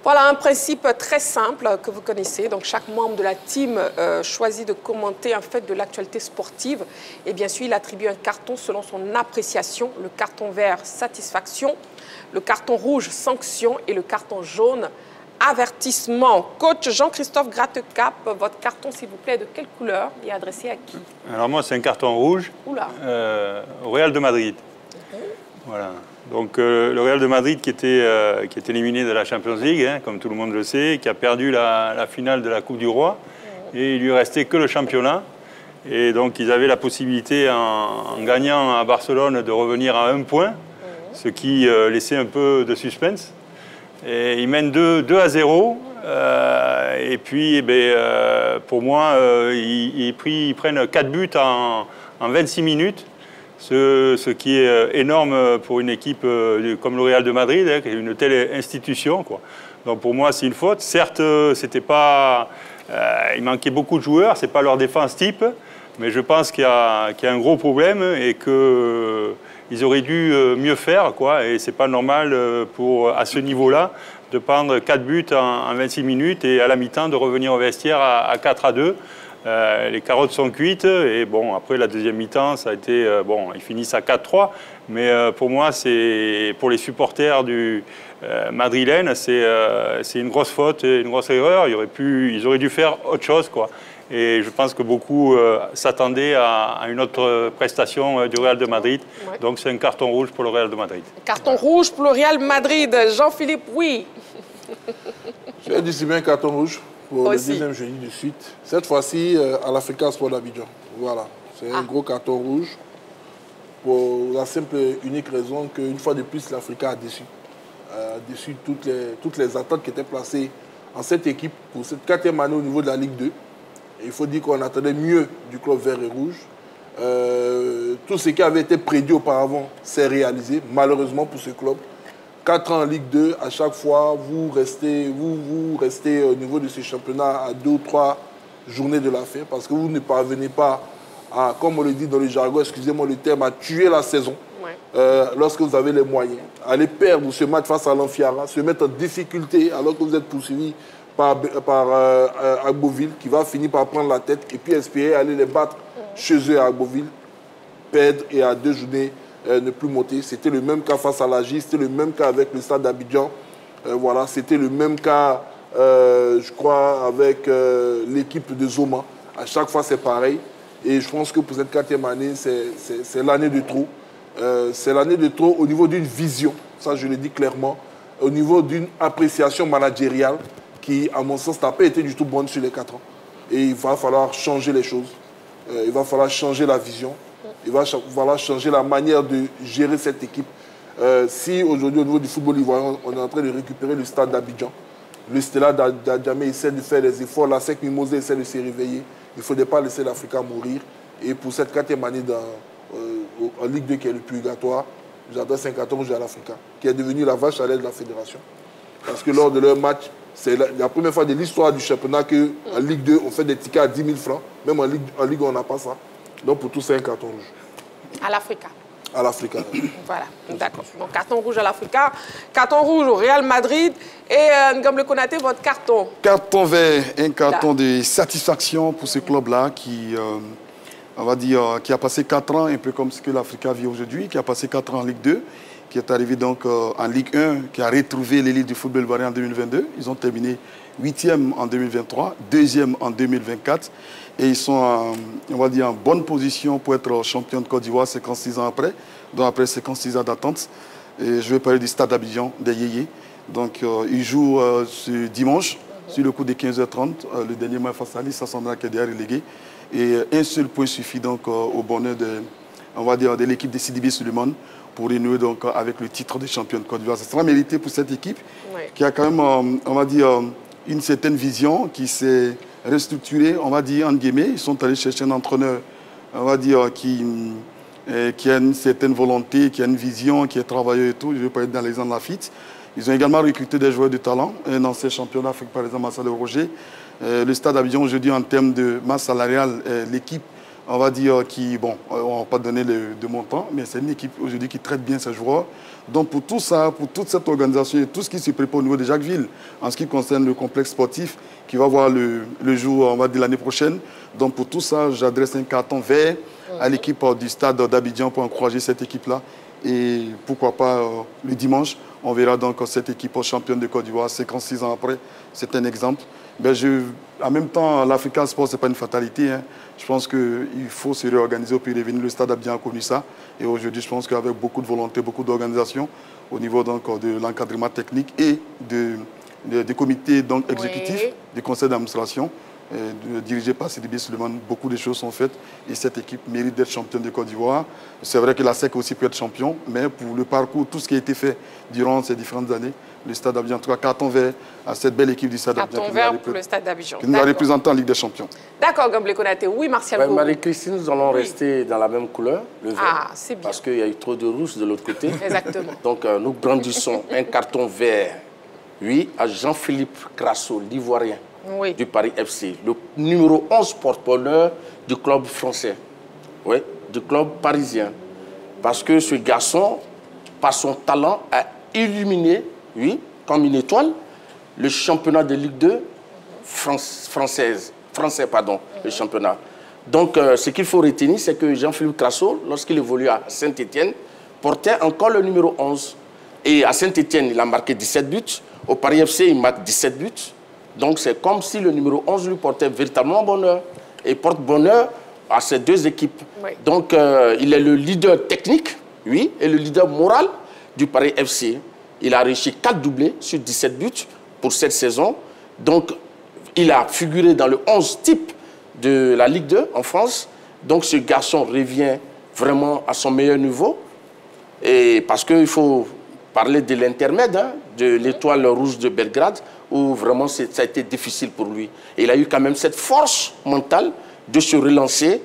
Voilà un principe très simple que vous connaissez. Donc, chaque membre de la team choisit de commenter un fait de l'actualité sportive. Et bien sûr, il attribue un carton selon son appréciation. Le carton vert, satisfaction. Le carton rouge, sanction. Et le carton jaune, avertissement. Coach Jean-Christophe Grattecap, votre carton, s'il vous plaît, est de quelle couleur et adressé à qui? Alors moi, c'est un carton rouge. Oula. Au Real de Madrid. Voilà. Donc le Real de Madrid qui est éliminé de la Champions League, hein, comme tout le monde le sait, qui a perdu la finale de la Coupe du Roi. Et il lui restait que le championnat. Et donc ils avaient la possibilité, en gagnant à Barcelone, de revenir à 1 point, ce qui laissait un peu de suspense. Et ils mènent 2-0. Et puis, pour moi, ils prennent 4 buts en 26 minutes. Ce qui est énorme pour une équipe comme le Real de Madrid, hein, qui est une telle institution, quoi. Donc pour moi, c'est une faute. Certes, c'était pas, il manquait beaucoup de joueurs, c'est pas leur défense type, mais je pense qu'il y a un gros problème et qu'ils auraient dû mieux faire, quoi. Et c'est pas normal à ce niveau-là de prendre 4 buts en 26 minutes et à la mi-temps de revenir au vestiaire à 4-2. Les carottes sont cuites et bon, après la deuxième mi-temps, ça a été, bon, ils finissent à 4-3, mais pour moi, pour les supporters du madrilène, c'est une grosse faute et une grosse erreur. Ils auraient dû faire autre chose, quoi. Et je pense que beaucoup s'attendaient à une autre prestation du Real de Madrid. Ouais. Donc c'est un carton rouge pour le Real de Madrid. Carton rouge pour le Real Madrid. Jean-Philippe, oui. J'ai distribué un carton rouge pour le deuxième jeudi de suite. Cette fois-ci, à l'Africa Sport d'Abidjan. Voilà. C'est un gros carton rouge. Pour la simple et unique raison qu'une fois de plus, l'Africa a déçu. A déçu toutes les attentes qui étaient placées en cette équipe pour cette 4e année au niveau de la Ligue 2. Et il faut dire qu'on attendait mieux du club vert et rouge. Tout ce qui avait été prédit auparavant s'est réalisé, malheureusement pour ce club. 4 ans en Ligue 2, à chaque fois, vous restez au niveau de ce championnat à 2 ou 3 journées de la fin parce que vous ne parvenez pas à, comme on le dit dans le jargon, excusez-moi le terme, à tuer la saison lorsque vous avez les moyens. Aller perdre ce match face à l'Amfiara, se mettre en difficulté alors que vous êtes poursuivi par Agboville qui va finir par prendre la tête et puis espérer aller les battre chez eux à Agboville. perdre et à 2 journées ne plus monter. C'était le même cas face à l'AJ, c'était le même cas avec le Stade d'Abidjan. Voilà, c'était le même cas, je crois, avec l'équipe de Zoma. À chaque fois, c'est pareil. Et je pense que pour cette 4e année, c'est l'année de trop. C'est l'année de trop au niveau d'une vision, ça je le dis clairement, au niveau d'une appréciation managériale qui, à mon sens, n'a pas été du tout bonne sur les 4 ans. Et il va falloir changer les choses. Il va falloir changer la vision. Il va falloir changer la manière de gérer cette équipe. Si aujourd'hui, au niveau du football ivoirien, on est en train de récupérer le Stade d'Abidjan, le Stella d'Adjamé essaie de faire des efforts, la SEC Mimosé essaie de se réveiller. Il ne faudrait pas laisser l'Africa mourir. Et pour cette 4e année en Ligue 2 qui est le purgatoire, j'adresse un carton rouge à l'Africa, qui est devenu la vache à lait de la fédération. Parce que lors de leur match, c'est la première fois de l'histoire du championnat qu'en Ligue 2, on fait des tickets à 10 000 francs. Même en Ligue 1, on n'a pas ça. Donc pour tous, c'est un carton rouge. À l'Africa. À l'Africa. Voilà, d'accord. Donc carton rouge à l'Africa, carton rouge au Real Madrid. Et Ngomble Konaté, votre carton? Carton vert, un carton de satisfaction pour ce club-là qui, on va dire, qui a passé 4 ans, un peu comme ce que l'Africa vit aujourd'hui, qui a passé 4 ans en Ligue 2, qui est arrivé donc en Ligue 1, qui a retrouvé l'élite du football ivoirien en 2022. Ils ont terminé 8e en 2023, 2e en 2024. Et ils sont, on va dire, en bonne position pour être champion de Côte d'Ivoire 56 ans après, donc après 56 ans d'attente. Et je vais parler du Stade d'Abidjan, des Yéyés. Donc ils jouent ce dimanche, sur le coup de 15h30, le dernier match face à Nice, ça semblera qu'il est déjà relégué. Et un seul point suffit donc au bonheur de l'équipe de Sidibé Suleiman pour renouer donc avec le titre de champion de Côte d'Ivoire. Ça sera mérité pour cette équipe qui a quand même, on va dire, une certaine vision, qui s'est restructurée, on va dire, en guillemets. Ils sont allés chercher un entraîneur, on va dire, qui a une certaine volonté, qui a une vision, qui est travailleur et tout. Je vais pas être dans l'exemple de Lafitte. Ils ont également recruté des joueurs de talent, un ancien champion d'Afrique, par exemple, Massale Roger. Le Stade d'Abidjan, aujourd'hui, en termes de masse salariale, l'équipe, on va dire, qui, bon, on ne va pas donner de montant, mais c'est une équipe aujourd'hui qui traite bien ses joueurs. Donc pour tout ça, pour toute cette organisation et tout ce qui se prépare au niveau de Jacquesville, en ce qui concerne le complexe sportif qui va voir le jour, on va dire, l'année prochaine. Donc pour tout ça, j'adresse un carton vert à l'équipe du Stade d'Abidjan pour encourager cette équipe-là. Et pourquoi pas le dimanche, on verra donc cette équipe championne de Côte d'Ivoire 56 ans après. C'est un exemple. Ben en même temps, l'Africa Sport, ce n'est pas une fatalité. Hein. Je pense qu'il faut se réorganiser pour y revenir. Le Stade Abidjan a connu ça. Et aujourd'hui, je pense qu'avec beaucoup de volonté, beaucoup d'organisation, au niveau donc, de l'encadrement technique et des comités donc, exécutifs, du conseil d'administration, dirigé par Sidibé Suleiman, beaucoup de choses sont faites. Et cette équipe mérite d'être championne de Côte d'Ivoire. C'est vrai que la SEC aussi peut être champion, mais pour le parcours, tout ce qui a été fait durant ces différentes années, le Stade d'Abidjan, en tout cas, carton vert à cette belle équipe du Stade d'Abidjan. Carton vert pour le Stade d'Abidjan. Qui nous a représenté en Ligue des Champions. D'accord, Ngomble Konaté. Oui, Martial. Marie-Christine, nous allons rester dans la même couleur, le vert. Ah, c'est bien. Parce qu'il y a eu trop de rouge de l'autre côté. Exactement. Donc, nous brandissons un carton vert, oui, à Jean-Philippe Crasso, l'Ivoirien du Paris FC, le numéro 11 porte-bonheur du club français, oui, du club parisien. Parce que ce garçon, par son talent, a illuminé, oui, comme une étoile, le championnat de Ligue 2 français, le championnat. Donc, ce qu'il faut retenir, c'est que Jean-Philippe Crasso, lorsqu'il évolue à Saint-Étienne, portait encore le numéro 11. Et à Saint-Étienne, il a marqué 17 buts. Au Paris FC, il marque 17 buts. Donc, c'est comme si le numéro 11 lui portait véritablement bonheur. Et porte bonheur à ces deux équipes. Oui. Donc, il est le leader technique, oui, et le leader moral du Paris FC. Il a réussi 4 doublés sur 17 buts pour cette saison. Donc, il a figuré dans le 11 type de la Ligue 2 en France. Donc, ce garçon revient vraiment à son meilleur niveau. Et parce qu'il faut parler de l'intermède, hein, de l'Étoile rouge de Belgrade, où vraiment ça a été difficile pour lui. Et il a eu quand même cette force mentale de se relancer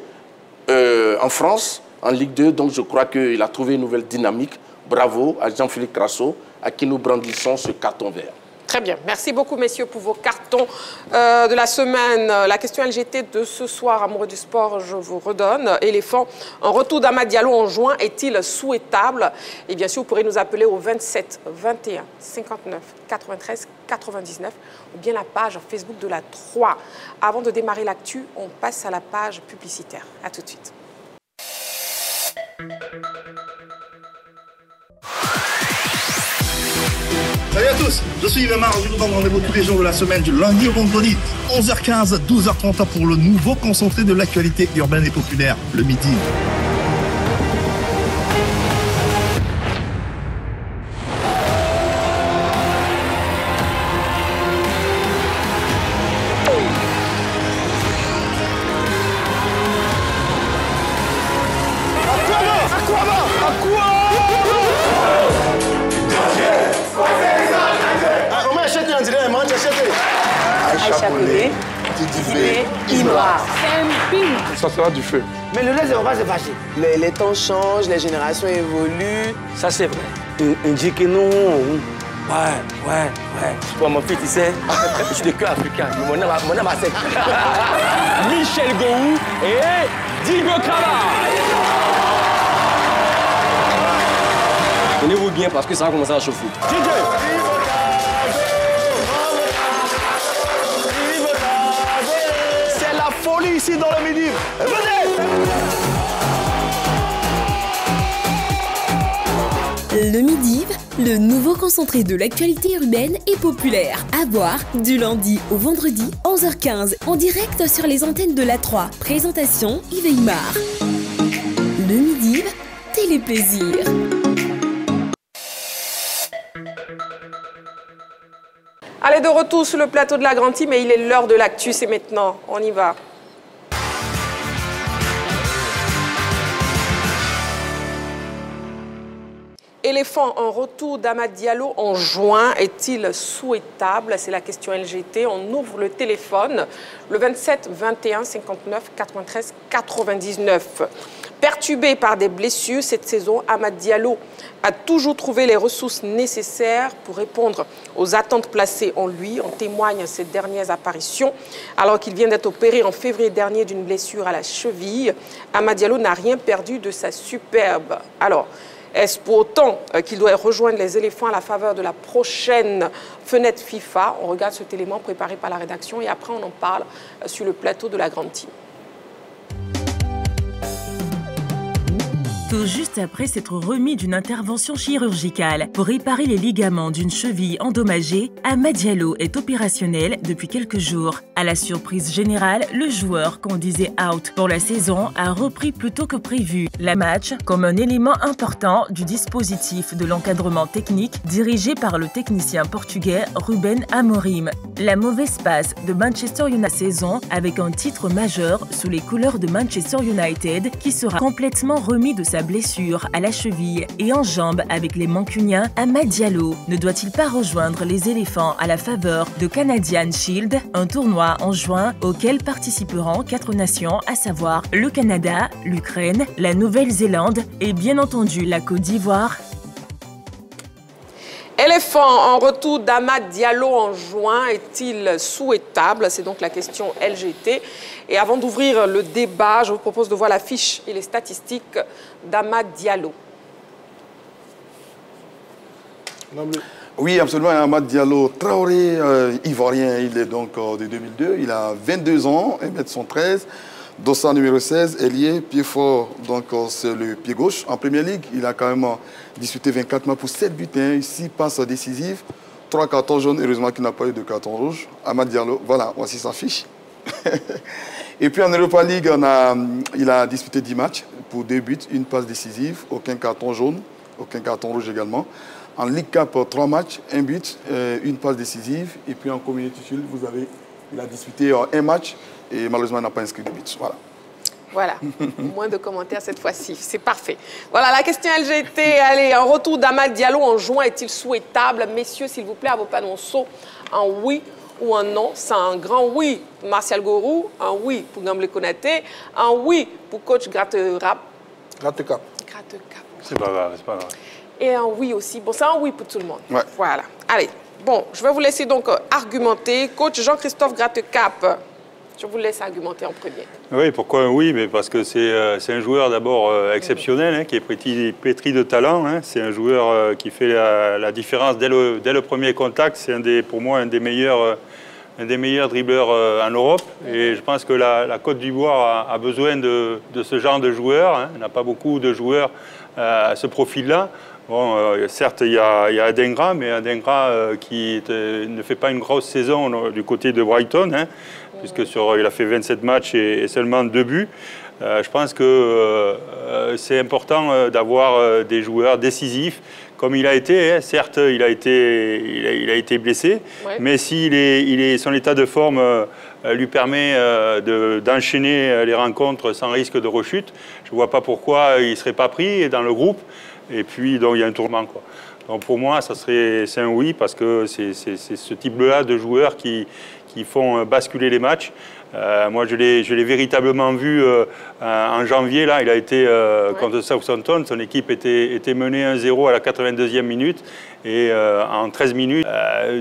en France, en Ligue 2. Donc, je crois qu'il a trouvé une nouvelle dynamique. Bravo à Jean-Philippe Crasso, à qui nous brandissons ce carton vert. Très bien. Merci beaucoup, messieurs, pour vos cartons de la semaine. La question LGT de ce soir, amoureux du sport, je vous redonne. Éléphant, un retour d'Amad Diallo en juin est-il souhaitable? Et bien sûr, vous pourrez nous appeler au 27 21 59 93 99 ou bien la page Facebook de la 3. Avant de démarrer l'actu, on passe à la page publicitaire. À tout de suite. Salut à tous, je suis Yves Mar, je vous donne rendez-vous tous les jours de la semaine, du lundi au vendredi, 11h15, 12h30 pour le nouveau concentré de l'actualité urbaine et populaire, le midi. Ça sera du feu. Mais le reste, on va se fâcher. Les temps changent, les générations évoluent. Ça, c'est vrai. On dit que non. Ouais. Pour mon fils, tu sais, je suis de cœur africain. Mon nom a sec. Michel Gou et Digo Kala. Tenez-vous bien parce que ça va commencer à chauffer. C'est la folie ici dans le midi. Venez! Le Midi, le nouveau concentré de l'actualité urbaine et populaire. À voir du lundi au vendredi, 11h15, en direct sur les antennes de l'A3. Présentation Yves Aymar. Le Midi, téléplaisir. Allez, de retour sur le plateau de la Grande Team, et il est l'heure de l'actu, c'est maintenant. On y va. Éléphant, un retour d'Amad Diallo en juin est-il souhaitable? C'est la question LGT. On ouvre le téléphone, le 27 21 59 93 99. Perturbé par des blessures cette saison, Amad Diallo a toujours trouvé les ressources nécessaires pour répondre aux attentes placées en lui. En témoignent ses dernières apparitions. Alors qu'il vient d'être opéré en février dernier d'une blessure à la cheville, Amad Diallo n'a rien perdu de sa superbe. Alors, est-ce pour autant qu'il doit rejoindre les éléphants à la faveur de la prochaine fenêtre FIFA? On regarde cet élément préparé par la rédaction et après on en parle sur le plateau de la Grande Team. Tout juste après s'être remis d'une intervention chirurgicale pour réparer les ligaments d'une cheville endommagée, Amad Diallo est opérationnel depuis quelques jours. À la surprise générale, le joueur qu'on disait out pour la saison a repris plus tôt que prévu la match comme un élément important du dispositif de l'encadrement technique dirigé par le technicien portugais Ruben Amorim. La mauvaise passe de Manchester United saison avec un titre majeur sous les couleurs de Manchester United qui sera complètement remis de sa blessure à la cheville et en jambe avec les Mancuniens. Amad Diallo ne doit-il pas rejoindre les éléphants à la faveur de Canadian Shield, un tournoi en juin auquel participeront 4 nations, à savoir le Canada, l'Ukraine, la Nouvelle-Zélande et bien entendu la Côte d'Ivoire. Éléphant, en retour d'Amad Diallo en juin, est-il souhaitable? C'est donc la question LGT. Et avant d'ouvrir le débat, je vous propose de voir la fiche et les statistiques d'Amad Diallo. Oui, absolument. Amad Diallo, Traoré, ivoirien, il est donc de 2002. Il a 22 ans, 1m113. Dossard numéro 16, ailier, pied fort, donc c'est le pied gauche. En Première Ligue, il a quand même disputé 24 matchs pour 7 buts, 6 passes décisives, 3 cartons jaunes. Heureusement qu'il n'a pas eu de carton rouge. Amad Diallo, voilà, voici sa fiche. Et puis en Europa League, il a disputé 10 matchs pour 2 buts, 1 passe décisive, aucun carton jaune, aucun carton rouge également. En Ligue Cup, 3 matchs, 1 but, 1 passe décisive. Et puis en Community Shield, il a disputé 1 match. Et malheureusement, il n'a pas inscrit de but. Voilà. Voilà. Moins de commentaires cette fois-ci. C'est parfait. Voilà, la question LGT. Allez, un retour d'Amad Diallo en juin est-il souhaitable? Messieurs, s'il vous plaît, à vos panonceaux, un oui ou un non. C'est un grand oui pour Martial Gourou, un oui pour Gamble Konaté, un oui pour coach Gratte-Cap. Gratte-Cap. Gratte-Cap. C'est pas grave, c'est pas grave. Et un oui aussi. Bon, c'est un oui pour tout le monde. Ouais. Voilà. Allez, bon, je vais vous laisser donc argumenter. Coach Jean-Christophe Gratte-Cap. Je vous laisse argumenter en premier. Oui, pourquoi oui? Mais parce que c'est un joueur d'abord exceptionnel, hein, qui est pétri de talent. Hein. C'est un joueur qui fait la différence dès le premier contact. C'est pour moi un des meilleurs un des meilleurs dribbleurs en Europe. Et je pense que la Côte d'Ivoire a besoin de ce genre de joueurs. Hein. On n'a pas beaucoup de joueurs à ce profil-là. Bon, certes, il y a Adingra, mais Adingra qui ne fait pas une grosse saison du côté de Brighton, hein, puisque il a fait 27 matchs et seulement 2 buts. Je pense que c'est important d'avoir des joueurs décisifs, comme il a été. Hein. Certes, il a été blessé, ouais. Mais si son état de forme lui permet d'enchaîner les rencontres sans risque de rechute, je ne vois pas pourquoi il ne serait pas pris dans le groupe. Et puis, donc, il y a un tourment, quoi. Donc, pour moi, c'est un oui, parce que c'est ce type-là de joueurs qui font basculer les matchs. Moi, je l'ai véritablement vu en janvier. Là, il a été contre Southampton. Son équipe était menée 1-0 à la 82e minute. Et en 13 minutes,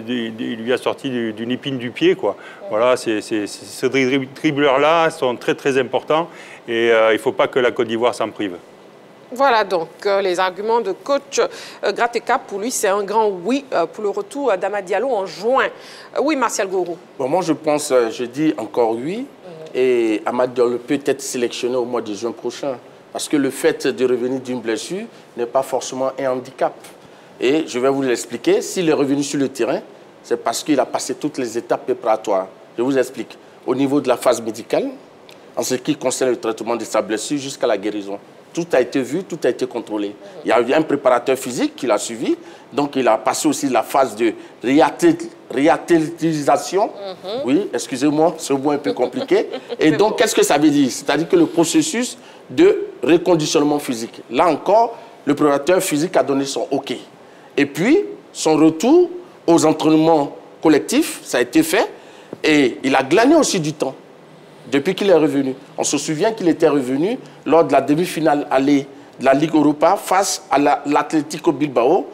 il lui a sorti d'une épine du pied, quoi. Voilà, ces dribbleurs-là sont très, très importants. Et il ne faut pas que la Côte d'Ivoire s'en prive. Voilà donc les arguments de coach Grateka. Pour lui, c'est un grand oui pour le retour d'Amad Diallo en juin. Oui, Martial Gourou. Bon, moi, je dis encore oui. Et Amad Diallo peut être sélectionné au mois de juin prochain. Parce que le fait de revenir d'une blessure n'est pas forcément un handicap. Et je vais vous l'expliquer. S'il est revenu sur le terrain, c'est parce qu'il a passé toutes les étapes préparatoires. Je vous explique. Au niveau de la phase médicale, en ce qui concerne le traitement de sa blessure jusqu'à la guérison. Tout a été vu, tout a été contrôlé. Il y a eu un préparateur physique qui l'a suivi. Donc, il a passé aussi la phase de réathlétisation. Oui, excusez-moi, ce mot un peu compliqué. Et donc, qu'est-ce que ça veut dire? C'est-à-dire que le processus de reconditionnement physique. Là encore, le préparateur physique a donné son OK. Et puis, son retour aux entraînements collectifs, ça a été fait. Et il a glané aussi du temps. Depuis qu'il est revenu. On se souvient qu'il était revenu lors de la demi-finale allée de la Ligue Europa face à l'Atlético Bilbao.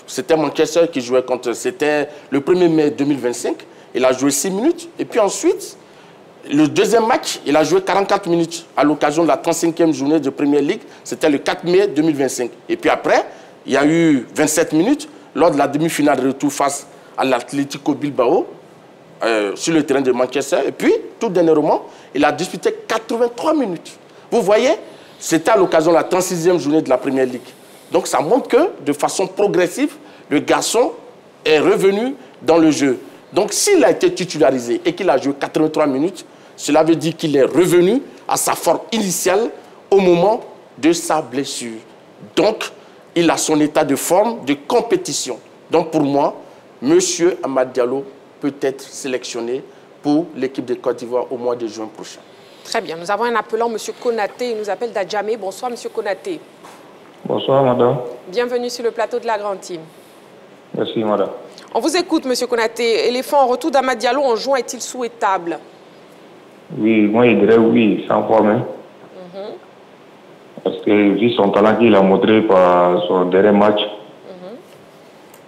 C'était Manchester qui jouait contre... C'était le 1er mai 2025. Il a joué 6 minutes. Et puis ensuite, le deuxième match, il a joué 44 minutes à l'occasion de la 35e journée de Premier League. C'était le 4 mai 2025. Et puis après, il y a eu 27 minutes lors de la demi-finale de retour face à l'Atlético Bilbao. Sur le terrain de Manchester. Et puis, tout dernièrement, il a disputé 83 minutes. Vous voyez, c'était à l'occasion de la 36e journée de la Premier League. Donc, ça montre que, de façon progressive, le garçon est revenu dans le jeu. Donc, s'il a été titularisé et qu'il a joué 83 minutes, cela veut dire qu'il est revenu à sa forme initiale au moment de sa blessure. Donc, il a son état de forme de compétition. Donc, pour moi, M. Amad Diallo peut être sélectionné pour l'équipe de Côte d'Ivoire au mois de juin prochain. Très bien. Nous avons un appelant, M. Konaté. Il nous appelle d'Adjamé. Bonsoir, M. Konaté. Bonsoir, madame. Bienvenue sur le plateau de la Grande Team. Merci, madame. On vous écoute, M. Konaté. Éléphant, en retour d'Amad Diallo en juin est-il souhaitable? Oui, moi, je dirais oui, sans problème. Parce que vu son talent qu'il a montré par son dernier match,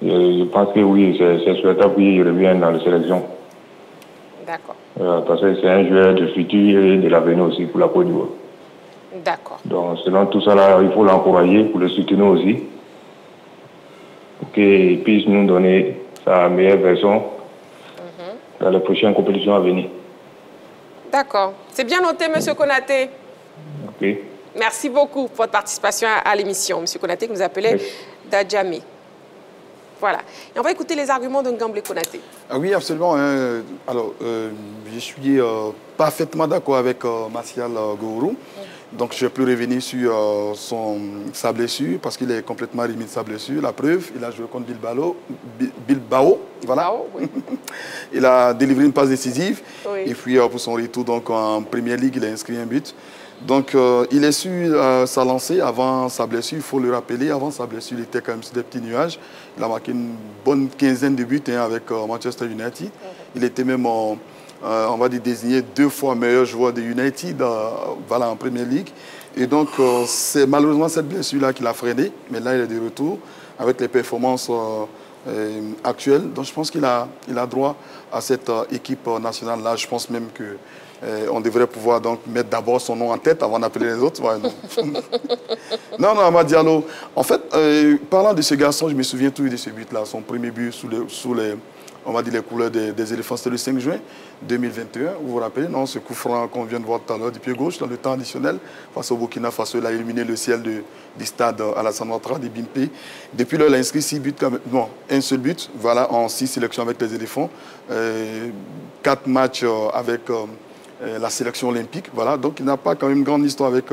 je pense que oui, c'est souhaitable qu'il revienne dans la sélection. D'accord. Parce que c'est un joueur de futur et de l'avenir aussi pour la Côte d'Ivoire. D'accord. Donc, selon tout ça, là, il faut l'encourager pour le soutenir aussi. Pour qu'il puisse nous donner sa meilleure version dans les prochaines compétitions à venir. D'accord. C'est bien noté, M. Konaté. Ok. Merci beaucoup pour votre participation à l'émission. M. Konaté, que nous appelez d'Adjamé. Voilà. Et on va écouter les arguments de Ngamble Konaté. Ah oui, absolument. Alors, je suis parfaitement d'accord avec Martial Gourou. Donc, je peux revenir sur sa blessure, parce qu'il est complètement remis de sa blessure. La preuve, il a joué contre Bilbao. Voilà. Oui. Il a délivré une passe décisive. Oui. Et puis, pour son retour donc, en Premier League, il a inscrit un but. Donc, il est su sa lancée avant sa blessure. Il faut le rappeler, avant sa blessure, il était quand même sur des petits nuages. Il a marqué une bonne quinzaine de buts avec Manchester United. Il était même, on va dire, désigné 2 fois meilleur joueur de United voilà, en Premier League. Et donc, c'est malheureusement cette blessure-là qui l'a freiné. Mais là, il est de retour avec les performances actuelles. Donc, je pense qu'il a droit à cette équipe nationale-là. Je pense même que on devrait pouvoir donc mettre d'abord son nom en tête avant d'appeler les autres. Ouais, non. non, Amad Diallo. En fait, parlant de ce garçon, je me souviens toujours de ce but-là, son premier but sous les on va dire, les couleurs des éléphants. C'était le 5 juin 2021. Vous vous rappelez, non, ce coup franc qu'on vient de voir tout à l'heure du pied gauche, dans le temps additionnel, face au Burkina Faso, il a éliminé le ciel du stade Alassane Ouattara de Bimpe. Depuis là, il a inscrit 6 buts, non, un seul but, voilà, en 6 sélections avec les éléphants. 4 matchs avec la sélection olympique, voilà. Donc il n'a pas quand même une grande histoire avec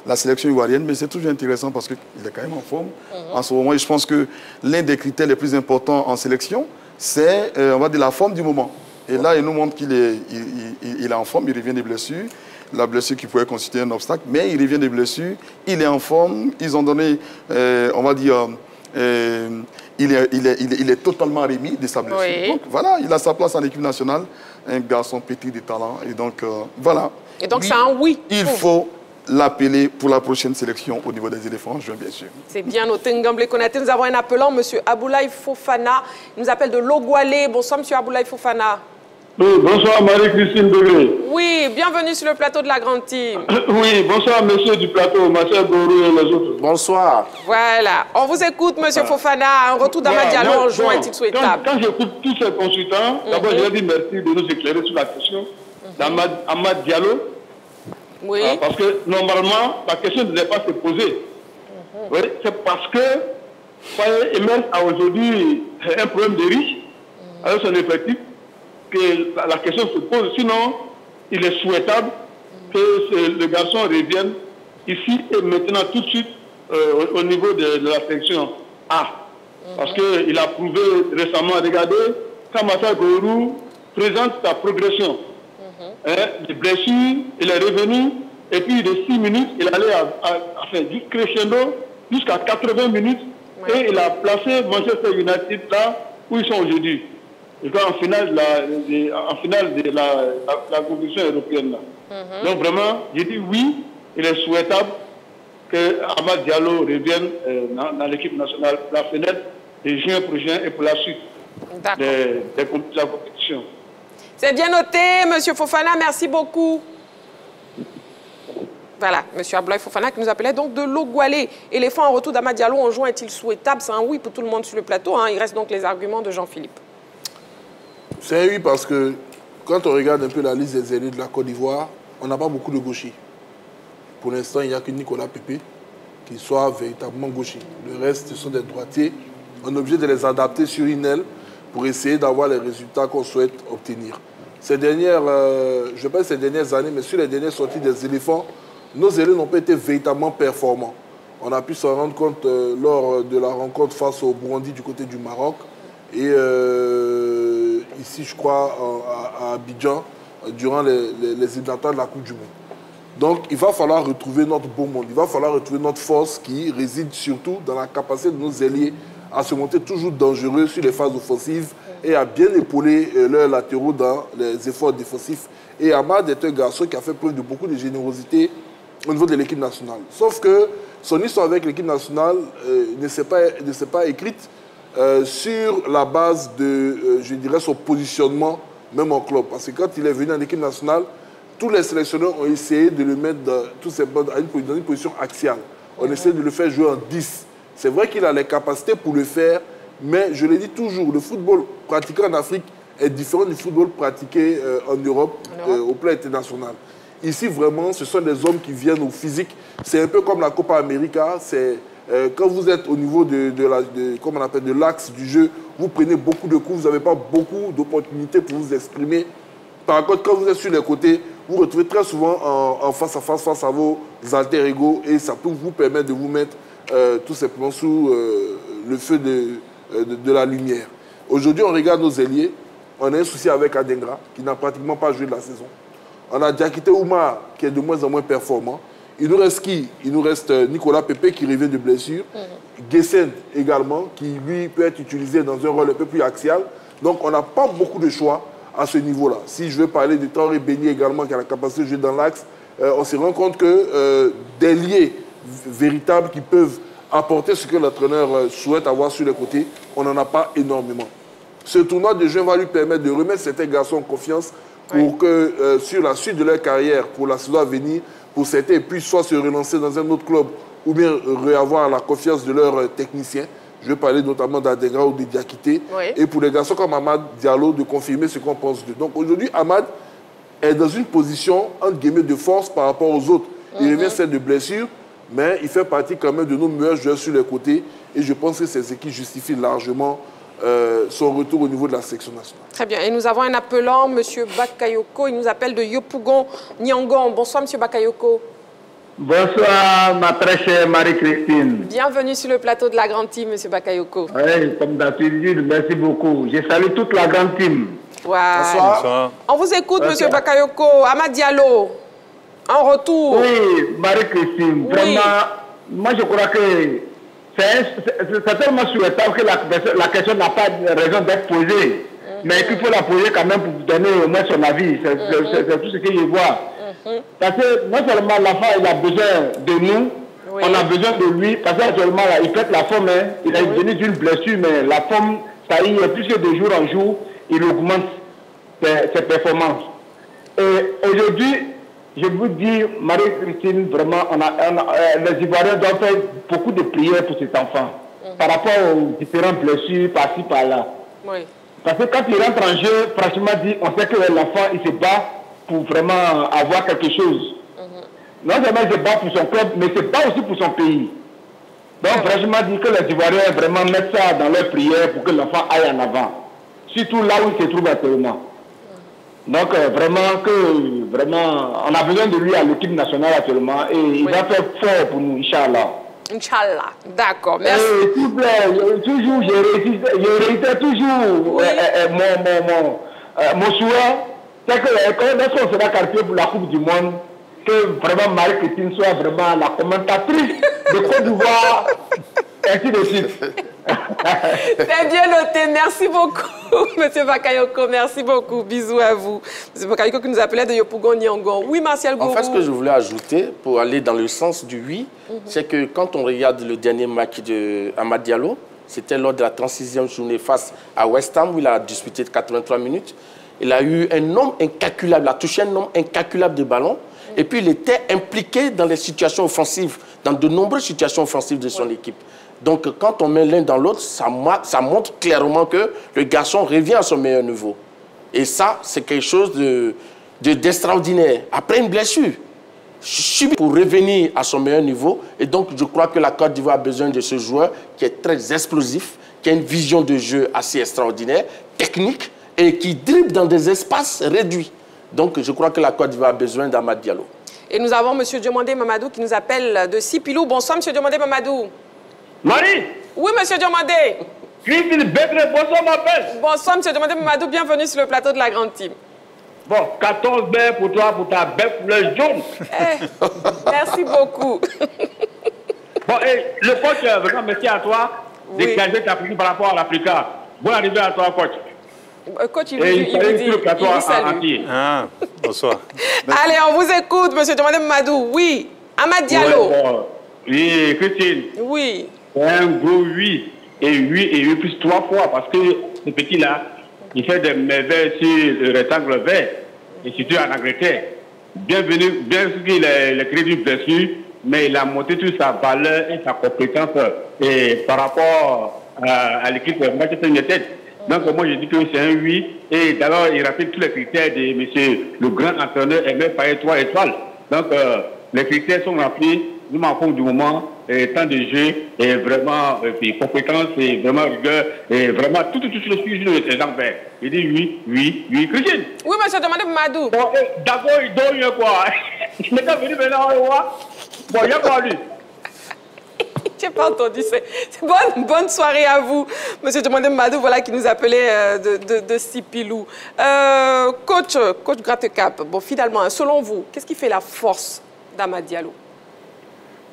la sélection ivoirienne, mais c'est toujours intéressant parce qu'il est quand même en forme en ce moment. Et je pense que l'un des critères les plus importants en sélection, c'est, on va dire, la forme du moment. Et là, il nous montre qu'il est en forme, il revient des blessures. La blessure qui pouvait constituer un obstacle, mais il revient des blessures, il est en forme, ils ont donné, on va dire, il est totalement remis de sa blessure. Oui. Donc voilà, il a sa place en équipe nationale, un garçon petit de talent. Et donc voilà. Et donc c'est un oui. Il faut l'appeler pour la prochaine sélection au niveau des éléphants en juin, bien sûr. C'est bien noté, Ngamble Konaté. Nous avons un appelant, M. Aboulaye Fofana. Il nous appelle de Logoualé. Bonsoir, M. Aboulaye Fofana. Oui, bonsoir Marie-Christine Degré. Oui, bienvenue sur le plateau de la Grande Team. Oui, bonsoir monsieur du plateau, Marcel Gorou et les autres. Bonsoir. Voilà, on vous écoute monsieur Fofana. Un retour d'Amad Diallo en juin est-il souhaitable? Quand j'écoute tous ces consultants, d'abord je leur dis merci de nous éclairer sur la question d'Amad Diallo. Oui. Parce que normalement, la question ne devait pas se poser. Oui, c'est parce que Faye Emers a aujourd'hui un problème de riche avec son effectif que la question se pose. Sinon, il est souhaitable que le garçon revienne ici et maintenant tout de suite au niveau de la section A. Parce qu'il a prouvé récemment, regardez, Kamata Gorou présente sa progression. Les blessures, il est revenu et puis de 6 minutes, il allait à faire du crescendo jusqu'à 80 minutes et il a placé Manchester United là où ils sont aujourd'hui. Et en finale de la compétition européenne. Là. Donc vraiment, j'ai dit oui, il est souhaitable que Amad Diallo revienne dans l'équipe nationale pour la fenêtre de juin prochain et pour la suite de la compétition. C'est bien noté, M. Fofana, merci beaucoup. Voilà, M. Aboulaye Fofana qui nous appelait donc de Logoualé. Éléphant en retour d'Amad Diallo en juin est-il souhaitable? C'est un oui pour tout le monde sur le plateau. Hein. Il reste donc les arguments de Jean-Philippe. C'est un oui parce que quand on regarde un peu la liste des ailiers de la Côte d'Ivoire, on n'a pas beaucoup de gauchers. Pour l'instant, il n'y a que Nicolas Pepe qui soit véritablement gaucher. Le reste, ce sont des droitiers. On est obligé de les adapter sur une aile pour essayer d'avoir les résultats qu'on souhaite obtenir. Ces dernières, je ne sais pas ces dernières années, mais sur les dernières sorties des éléphants, nos ailiers n'ont pas été véritablement performants. On a pu s'en rendre compte lors de la rencontre face au Burundi du côté du Maroc. Et ici, je crois, à Abidjan, durant les éliminatoires de la Coupe du Monde. Donc, il va falloir retrouver notre beau monde. Il va falloir retrouver notre force qui réside surtout dans la capacité de nos ailiers à se montrer toujours dangereux sur les phases offensives et à bien épauler leurs latéraux dans les efforts défensifs. Et Amad est un garçon qui a fait preuve de beaucoup de générosité au niveau de l'équipe nationale. Sauf que son histoire avec l'équipe nationale ne s'est pas écrite sur la base de, je dirais, son positionnement, même en club. Parce que quand il est venu en équipe nationale, tous les sélectionneurs ont essayé de le mettre dans une position axiale. On essaie de le faire jouer en 10. C'est vrai qu'il a les capacités pour le faire, mais je le dis toujours, le football pratiqué en Afrique est différent du football pratiqué en Europe, au plan international. Ici, vraiment, ce sont des hommes qui viennent au physique. C'est un peu comme la Copa América. C'est quand vous êtes au niveau de l'axe du jeu, vous prenez beaucoup de coups, vous n'avez pas beaucoup d'opportunités pour vous exprimer. Par contre, quand vous êtes sur les côtés, vous vous retrouvez très souvent en face à vos alter ego et ça peut vous permettre de vous mettre tout simplement sous le feu de la lumière. Aujourd'hui, on regarde nos ailiers. On a un souci avec Adengra, qui n'a pratiquement pas joué de la saison. On a Diakité Oumar, qui est de moins en moins performant. Il nous reste qui? Il nous reste Nicolas Pepe, qui revient de blessure. Guessend également, qui lui peut être utilisé dans un rôle un peu plus axial. Donc, on n'a pas beaucoup de choix à ce niveau-là. Si je veux parler de Traoré Béni également, qui a la capacité de jouer dans l'axe, on se rend compte que des liés véritables qui peuvent apporter ce que l'entraîneur souhaite avoir sur les côtés, on n'en a pas énormément. Ce tournoi de juin va lui permettre de remettre certains garçons en confiance pour que sur la suite de leur carrière, pour la saison à venir, pour certains puissent soit se relancer dans un autre club ou bien réavoir la confiance de leurs techniciens. Je vais parler notamment d'Adengra ou de Diakité. Oui. Et pour les garçons comme Amad Diallo, de confirmer ce qu'on pense d'eux. Donc aujourd'hui, Amad est dans une position, entre guillemets, de force par rapport aux autres. Il revient celle de blessure, mais il fait partie quand même de nos meilleurs joueurs sur les côtés. Et je pense que c'est ce qui justifie largement son retour au niveau de la sélection nationale. Très bien. Et nous avons un appelant, M. Bakayoko. Il nous appelle de Yopougon, Nyangon. Bonsoir, M. Bakayoko. Bonsoir, ma très chère Marie-Christine. Bienvenue sur le plateau de la Grande Team, M. Bakayoko. Oui, comme d'habitude, merci beaucoup. Je salue toute la Grande Team. Wow. Bonsoir. On vous écoute, M. Bakayoko. Amad Diallo, en retour. Oui, Marie-Christine, vraiment, moi je crois que c'est tellement souhaitable que la question n'a pas raison d'être posée. Mais qu'il faut la poser quand même pour vous donner au moins son avis. C'est tout ce que je vois. Parce que non seulement l'enfant il a besoin de nous, on a besoin de lui, parce qu'actuellement il pète la forme, hein, il est venu d'une blessure, mais la forme, ça y est, plus que de jour en jour, il augmente ses performances. Et aujourd'hui, je vous dis, Marie-Christine, vraiment, les Ivoiriens doivent faire beaucoup de prières pour cet enfant, par rapport aux différentes blessures, par-ci, par-là. Oui. Parce que quand il rentre en jeu, franchement dit, on sait que l'enfant, il se bat pour vraiment avoir quelque chose. Non seulement il se bat pour son club, mais il se bat aussi pour son pays. Donc, franchement dit que les Ivoiriens vraiment mettent ça dans leurs prières pour que l'enfant aille en avant. Surtout là où il se trouve actuellement. Donc, vraiment, on a besoin de lui à l'équipe nationale actuellement et il va faire fort pour nous, Inch'Allah. Inch'Allah, d'accord, merci. S'il vous plaît, toujours, je réitère toujours mon souhait, c'est que lorsqu'on sera qualifié pour la Coupe du Monde, que vraiment Marie-Christine soit vraiment la commentatrice de Côte d'Ivoire, ainsi de suite. C'est bien noté, merci beaucoup, M. Bakayoko, merci beaucoup, bisous à vous. M. Bakayoko qui nous appelait de Yopougon, Nyangon. Oui, Martial Gourou. En fait, ce que je voulais ajouter, pour aller dans le sens du oui, c'est que quand on regarde le dernier match de Amad Diallo, c'était lors de la 36e journée face à West Ham, où il a disputé 83 minutes. Il a eu un nombre incalculable, il a touché un nombre incalculable de ballons. Et puis, il était impliqué dans les situations offensives, dans de nombreuses situations offensive de son équipe. Donc, quand on met l'un dans l'autre, ça montre clairement que le garçon revient à son meilleur niveau. Et ça, c'est quelque chose d'extraordinaire. Après une blessure, pour revenir à son meilleur niveau. Et donc, je crois que la Côte d'Ivoire a besoin de ce joueur qui est très explosif, qui a une vision de jeu assez extraordinaire, technique, et qui dribble dans des espaces réduits. Donc, je crois que la Côte d'Ivoire a besoin d'Amad Diallo. Et nous avons M. Diomandé Mamadou qui nous appelle de Sipilou. Bonsoir, M. Diomandé Mamadou. Marie. Oui, M. Diomandé. Christine Bégré, bonsoir, ma belle. Bonsoir, M. Diomandé Mamadou. Bienvenue sur le plateau de la Grande Team. Bon, 14 baies pour toi, pour ta belle couleur jaune. Merci beaucoup. Bon, et le coach, vraiment, merci à toi de caser ta prise par rapport à l'Africa. Bonne arrivée à toi, coach. Coach, il vous dit Ah, bonsoir. Allez, on vous écoute, M. Diomandé Mamadou. Oui, Amad Diallo. Ouais, bon. Oui, Christine. Oui. C'est un gros 8. Et 8 plus 3 fois, parce que ce petit-là, il fait des merveilles sur le rectangle vert, et surtout en Angleterre. Bienvenue, bien sûr qu'il est crédit blessure, mais il a monté toute sa valeur et sa compétence par rapport à l'équipe de Manchester United. Donc moi je dis que c'est un 8, et d'abord il rappelle tous les critères de monsieur le grand entraîneur Aimé Payet 3 étoiles. Donc les critères sont remplis, nous manquons du moment, temps de jeu, et vraiment compétence, et vraiment rigueur, et vraiment tout le sujet de l'exemple vert. Il dit oui, Christine. Oui, monsieur, demandez Madou. Bon, d'accord, il donne quoi. Il n'est pas venu maintenant, bon, il y a quoi lui. Je n'ai pas entendu. C'est bonne soirée à vous, monsieur Demandé Madou, voilà, qui nous appelait de Sipilou. Coach Gratte-Cap, bon, finalement, selon vous, qu'est-ce qui fait la force d'Amad Diallo?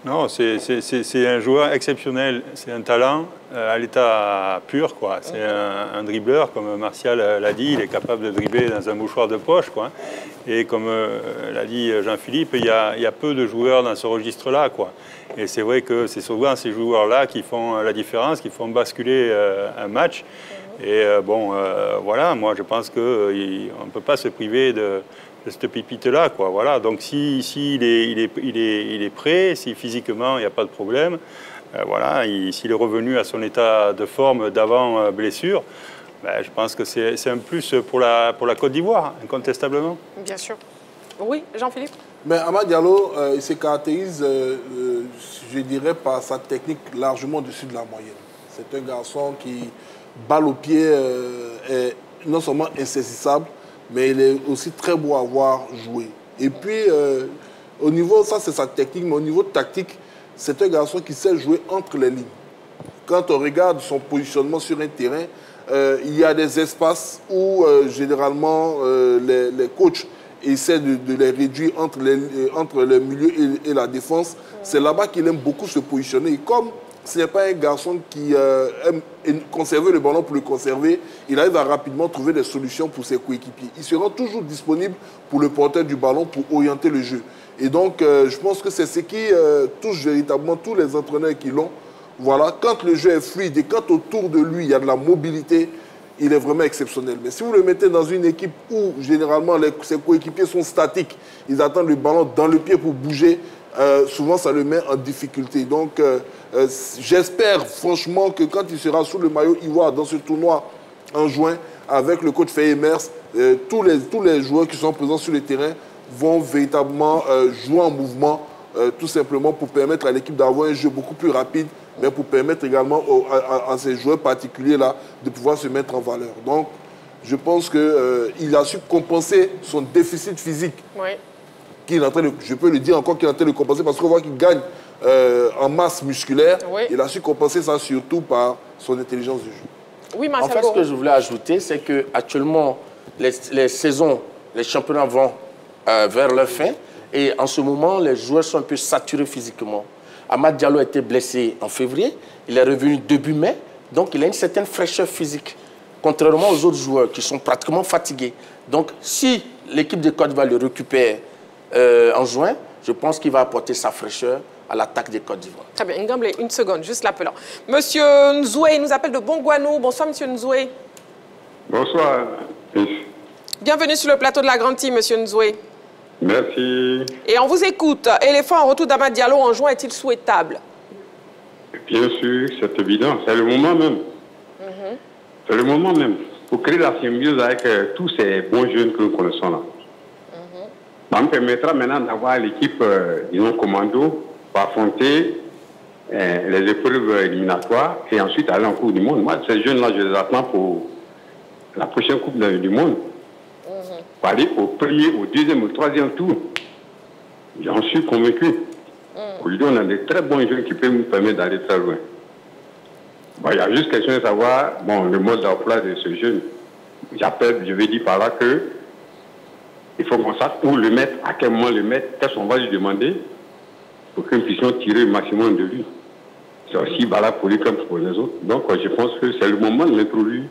Non, c'est un joueur exceptionnel, c'est un talent à l'état pur, quoi. C'est un dribbleur, comme Martial l'a dit, il est capable de dribbler dans un mouchoir de poche, quoi. Et comme l'a dit Jean-Philippe, il y a peu de joueurs dans ce registre-là, quoi. Et c'est vrai que c'est souvent ces joueurs-là qui font la différence, qui font basculer un match. Et bon, voilà, moi je pense qu'on ne peut pas se priver de cette pipite-là, quoi. Voilà. Donc s'il est prêt, si physiquement il n'y a pas de problème, voilà, s'il est revenu à son état de forme d'avant blessure, je pense que c'est un plus pour la Côte d'Ivoire, incontestablement. Bien sûr. Oui, Jean-Philippe? Mais Amad Diallo, il se caractérise, je dirais, par sa technique largement au-dessus de la moyenne. C'est un garçon qui, balle au pied, est non seulement insaisissable, mais il est aussi très beau à voir jouer. Et puis, au niveau, ça c'est sa technique, mais au niveau tactique, c'est un garçon qui sait jouer entre les lignes. Quand on regarde son positionnement sur un terrain, il y a des espaces où, généralement, les coachs essaie de les réduire entre le milieu et la défense. C'est là-bas qu'il aime beaucoup se positionner. Et comme ce n'est pas un garçon qui aime conserver le ballon pour le conserver, il arrive à rapidement trouver des solutions pour ses coéquipiers. Il se rend toujours disponible pour le porteur du ballon pour orienter le jeu. Et donc, je pense que c'est ce qui touche véritablement tous les entraîneurs qui l'ont. Voilà, quand le jeu est fluide et quand autour de lui, il y a de la mobilité, il est vraiment exceptionnel. Mais si vous le mettez dans une équipe où, généralement, ses coéquipiers sont statiques, ils attendent le ballon dans le pied pour bouger, souvent, ça le met en difficulté. Donc, j'espère franchement que quand il sera sous le maillot ivoire dans ce tournoi en juin, avec le coach Faye Emers, tous les joueurs qui sont présents sur le terrain vont véritablement jouer en mouvement, tout simplement pour permettre à l'équipe d'avoir un jeu beaucoup plus rapide, mais pour permettre également à ces joueurs particuliers-là de pouvoir se mettre en valeur. Donc, je pense qu'il a su compenser son déficit physique. Oui. Je peux le dire encore qu'il est en train de compenser parce qu'on voit qu'il gagne en masse musculaire. Oui. Il a su compenser ça surtout par son intelligence du jeu. Oui, Marcel. En fait, ce que je voulais ajouter, c'est qu'actuellement, les saisons, les championnats vont vers leur fin. Et en ce moment, les joueurs sont un peu saturés physiquement. Amad Diallo a été blessé en février. Il est revenu début mai. Donc, il a une certaine fraîcheur physique, contrairement aux autres joueurs qui sont pratiquement fatigués. Donc, si l'équipe de Côte d'Ivoire le récupère en juin, je pense qu'il va apporter sa fraîcheur à l'attaque des Côte d'Ivoire. Très bien. Ngamble, une seconde, juste l'appelant. Monsieur Nzoué nous appelle de Bongouanou. Bonsoir, monsieur Nzoué. Bonsoir. Bienvenue sur le plateau de la Grande Team, monsieur Nzoué. Merci. Et on vous écoute. Éléphant en retour d'Amad Diallo en juin est-il souhaitable? Bien sûr, c'est évident. C'est le moment même. C'est le moment même. Pour créer la symbiose avec tous ces bons jeunes que nous connaissons là. Ça me permettra maintenant d'avoir l'équipe, disons, commando, pour affronter les épreuves éliminatoires et ensuite aller en Coupe du Monde. Moi, ces jeunes-là, je les attends pour la prochaine Coupe du Monde. Pour aller au premier, au deuxième, au troisième tour. J'en suis convaincu. Aujourd'hui, on a des très bons jeunes qui peuvent nous permettre d'aller très loin. Bon, il y a juste question de savoir le mode d'emploi de ce jeune. Je vais dire par là que il faut qu'on sache où le mettre, à quel moment le mettre, qu'est-ce qu'on va lui demander pour que nous puissions tirer le maximum de lui. C'est aussi valable pour lui comme pour les autres. Donc, je pense que c'est le moment de l'introduire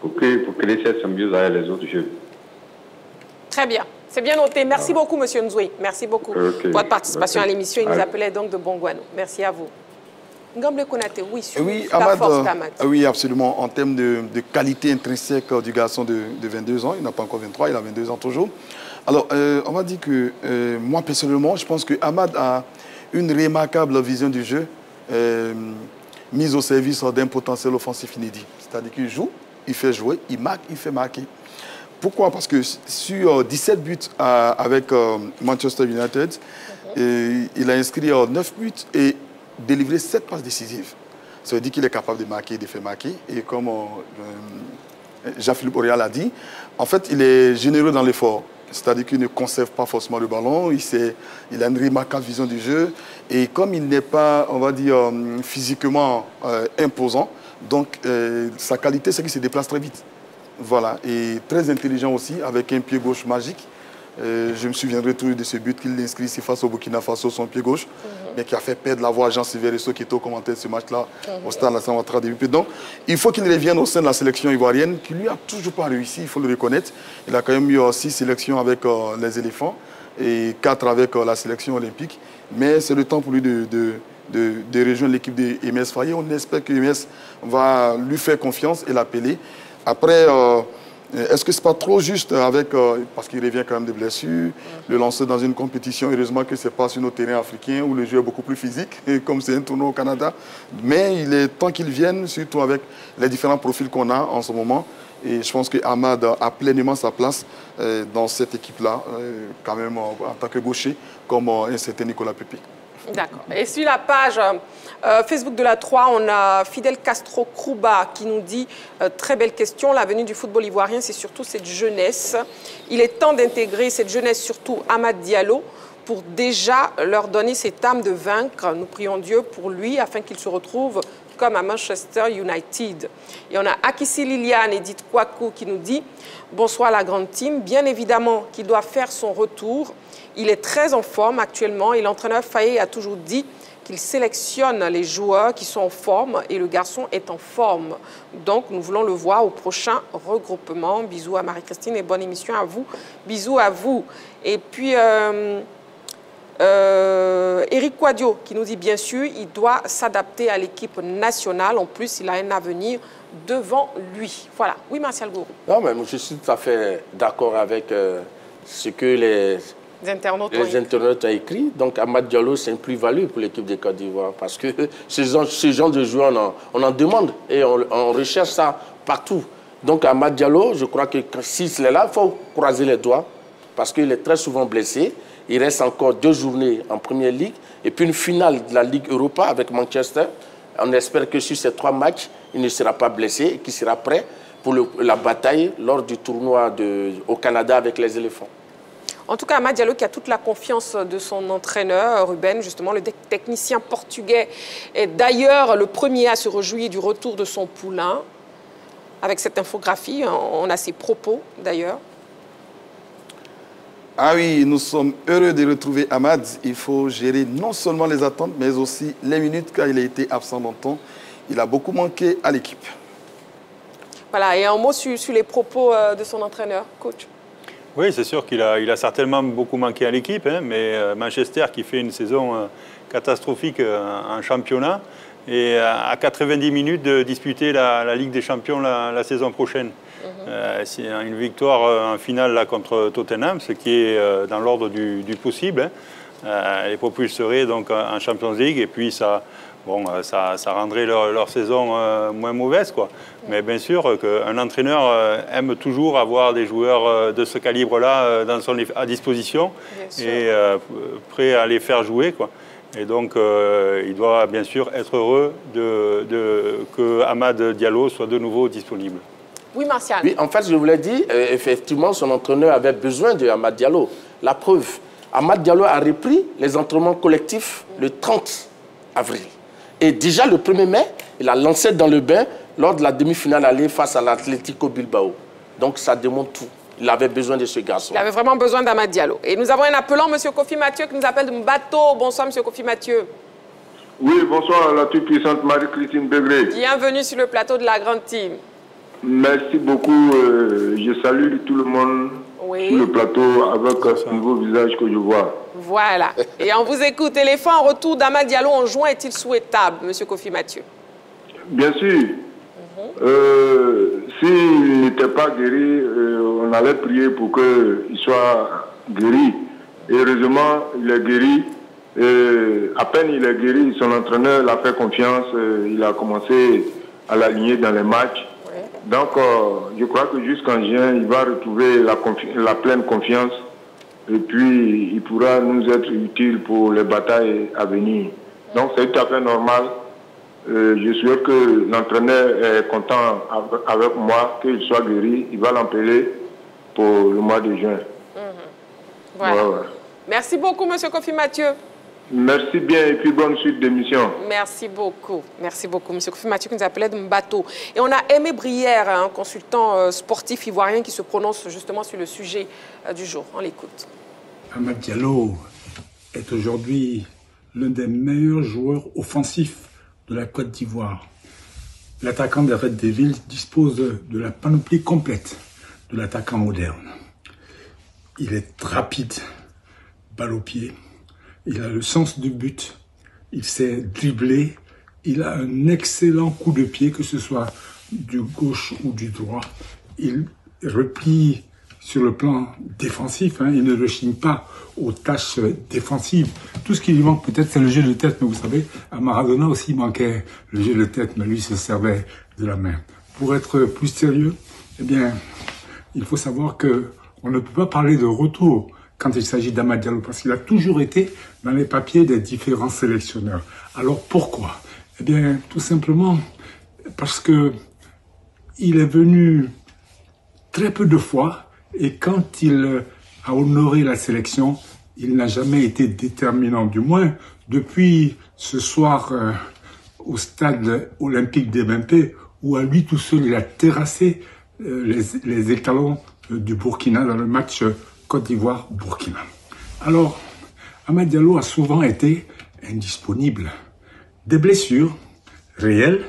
pour créer cette symbiose avec les autres jeunes. Très bien. C'est bien noté. Merci beaucoup, monsieur Nzoué. Merci beaucoup pour votre participation à l'émission. Il nous appelait donc de Bongouanou. Merci à vous. Ngamble Konaté, oui, sur la force d'Amad. Oui, absolument. En termes de qualité intrinsèque du garçon de 22 ans, il n'a pas encore 23, il a 22 ans toujours. Alors, on va dire que moi, personnellement, je pense que Amad a une remarquable vision du jeu mise au service d'un potentiel offensif inédit. C'est-à-dire qu'il joue, il fait jouer, il marque, il fait marquer. Pourquoi? Parce que sur 17 buts avec Manchester United, il a inscrit 9 buts et délivré 7 passes décisives. Ça veut dire qu'il est capable de marquer, de faire marquer. Et comme Jean-Philippe Aurial a dit, en fait, il est généreux dans l'effort. C'est-à-dire qu'il ne conserve pas forcément le ballon. Il a une remarquable vision du jeu. Et comme il n'est pas, on va dire, physiquement imposant, donc sa qualité, c'est qu'il se déplace très vite. Voilà. Et très intelligent aussi, avec un pied gauche magique. Je me souviendrai toujours de ce but qu'il a inscrit ici face au Burkina Faso, son pied gauche, mais qui a fait perdre la voix à Jean-Sylvain Resso, qui était au commentaire de ce match-là, au stade Alassane Ouattara de Bipé. Donc, il faut qu'il revienne au sein de la sélection ivoirienne, qui lui a toujours pas réussi, il faut le reconnaître. Il a quand même eu 6 sélections avec les éléphants et 4 avec la sélection olympique. Mais c'est le temps pour lui de rejoindre l'équipe d'Emers Faye. On espère que Emers va lui faire confiance et l'appeler. Après, Est-ce que ce n'est pas trop juste avec, parce qu'il revient quand même des blessures, le lancer dans une compétition, heureusement que ce n'est pas sur nos terrains africains où le jeu est beaucoup plus physique, comme c'est un tournoi au Canada. Mais il est temps qu'il vienne, surtout avec les différents profils qu'on a en ce moment. Et je pense qu'Amad a pleinement sa place dans cette équipe-là, quand même en tant que gaucher, comme un certain Nicolas Pepe. D'accord. Et sur la page Facebook de la 3, on a Fidel Castro Krouba qui nous dit très belle question. L'avenir du football ivoirien, c'est surtout cette jeunesse. Il est temps d'intégrer cette jeunesse, surtout Amad Diallo, pour déjà leur donner cette âme de vaincre. Nous prions Dieu pour lui afin qu'il se retrouve comme à Manchester United. Et on a Akissi Liliane Edith Kwaku qui nous dit bonsoir la grande team. Bien évidemment qu'il doit faire son retour. Il est très en forme actuellement et l'entraîneur Faye a toujours dit qu'il sélectionne les joueurs qui sont en forme et le garçon est en forme. Donc, nous voulons le voir au prochain regroupement. Bisous à Marie-Christine et bonne émission à vous. Bisous à vous. Et puis, Eric Quadio qui nous dit bien sûr, il doit s'adapter à l'équipe nationale. En plus, il a un avenir devant lui. Voilà. Oui, Martial Gourou. Non, mais je suis tout à fait d'accord avec ce que les internautes ont écrit. Donc, Amad Diallo, c'est une plus-value pour l'équipe de Côte d'Ivoire parce que ce genre de joueurs, on en demande et on recherche ça partout. Donc, Amad Diallo, je crois que s'il est là, il faut croiser les doigts parce qu'il est très souvent blessé. Il reste encore 2 journées en Première Ligue et puis une finale de la Ligue Europa avec Manchester. On espère que sur ces 3 matchs, il ne sera pas blessé et qu'il sera prêt pour la bataille lors du tournoi au Canada avec les éléphants. En tout cas, Amad Diallo qui a toute la confiance de son entraîneur, Ruben, justement, le technicien portugais, est d'ailleurs le premier à se réjouir du retour de son poulain. Avec cette infographie, on a ses propos d'ailleurs. Ah oui, nous sommes heureux de retrouver Amad. Il faut gérer non seulement les attentes, mais aussi les minutes, car il a été absent longtemps. Il a beaucoup manqué à l'équipe. Voilà, et un mot sur les propos de son entraîneur, coach. Oui, c'est sûr qu'il a certainement beaucoup manqué à l'équipe, hein, mais Manchester qui fait une saison catastrophique en championnat et à 90 minutes de disputer la Ligue des Champions la saison prochaine. C'est une victoire en finale là, contre Tottenham, ce qui est dans l'ordre du possible. Hein. Les propulserait donc en Champions League et puis ça rendrait leur saison moins mauvaise, quoi. Mais bien sûr qu'un entraîneur aime toujours avoir des joueurs de ce calibre-là à disposition et prêt à les faire jouer, quoi. Et donc, il doit bien sûr être heureux que Amad Diallo soit de nouveau disponible. Oui, Martial. Oui, en fait, je vous l'ai dit, effectivement, son entraîneur avait besoin de Amad Diallo. La preuve, Amad Diallo a repris les entraînements collectifs le 30 avril. Et déjà, le 1er mai, il a lancé dans le bain lors de la demi-finale allée face à l'Atlético Bilbao. Donc, ça démontre tout. Il avait besoin de ce garçon. Il avait vraiment besoin d'Amad Diallo. Et nous avons un appelant, M. Kofi Mathieu, qui nous appelle de Mbato. Bonsoir, M. Kofi Mathieu. Oui, bonsoir, la toute puissante Marie-Christine Begré. Bienvenue sur le plateau de la grande team. Merci beaucoup. Je salue tout le monde sur le plateau avec un nouveau visage que je vois. Voilà. Et on vous écoute. Et l'effet en retour d'Amad Diallo en juin est-il souhaitable, M. Kofi Mathieu? Bien sûr. S'il n'était pas guéri, on allait prier pour qu'il soit guéri. Et heureusement, il est guéri. À peine il est guéri, son entraîneur l'a fait confiance. Il a commencé à l'aligner dans les matchs. Donc, je crois que jusqu'en juin, il va retrouver la pleine confiance. Et puis, il pourra nous être utile pour les batailles à venir. Donc, c'est tout à fait normal. Je souhaite que l'entraîneur est content avec moi, qu'il soit guéri. Il va l'empeler pour le mois de juin. Voilà. Ouais. Merci beaucoup, M. Kofi Mathieu. Merci bien et puis bonne suite d'émission. Merci beaucoup, M. Kofi Mathieu qui nous appelait de Mbato. Et on a Aimé Brière, un consultant sportif ivoirien qui se prononce justement sur le sujet du jour. On l'écoute. Amad Diallo est aujourd'hui l'un des meilleurs joueurs offensifs de la Côte d'Ivoire. L'attaquant des Red Devils dispose de la panoplie complète de l'attaquant moderne. Il est rapide, balle au pied. Il a le sens du but, il sait dribbler, il a un excellent coup de pied, que ce soit du gauche ou du droit. Il replie sur le plan défensif. Il ne rechigne pas aux tâches défensives. Tout ce qui lui manque peut-être, c'est le jeu de tête. Mais vous savez, à Maradona aussi, il manquait le jeu de tête, mais lui se servait de la main. Pour être plus sérieux, eh bien, il faut savoir que on ne peut pas parler de retour quand il s'agit d'Amad Diallo, parce qu'il a toujours été dans les papiers des différents sélectionneurs. Alors pourquoi? Eh bien, tout simplement parce que il est venu très peu de fois, et quand il a honoré la sélection, il n'a jamais été déterminant, du moins depuis ce soir au stade olympique d'Ebimpe, où à lui tout seul il a terrassé les étalons du Burkina dans le match Côte d'Ivoire-Burkina. Alors, Amad Diallo a souvent été indisponible. Des blessures réelles,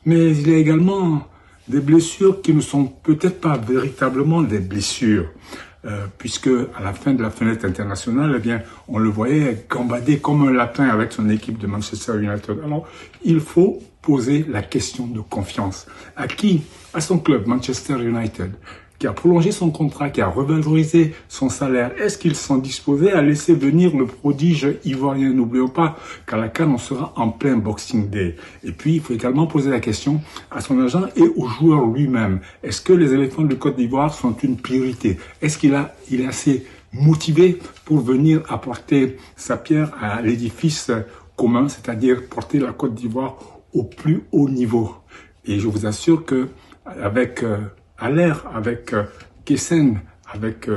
mais il y a également des blessures qui ne sont peut-être pas véritablement des blessures, puisque à la fin de la fenêtre internationale, eh bien, on le voyait gambader comme un lapin avec son équipe de Manchester United. Alors, il faut poser la question de confiance. À qui? À son club, Manchester United, qui a prolongé son contrat, qui a revalorisé son salaire. Est-ce qu'ils sont disposés à laisser venir le prodige ivoirien? N'oublions pas qu'à la CAN, on sera en plein Boxing Day. Et puis, il faut également poser la question à son agent et au joueur lui-même. Est-ce que les éléphants de Côte d'Ivoire sont une priorité? Est-ce qu'il est assez motivé pour venir apporter sa pierre à l'édifice commun, c'est-à-dire porter la Côte d'Ivoire au plus haut niveau? Et je vous assure que avec Aller, avec Kessen, avec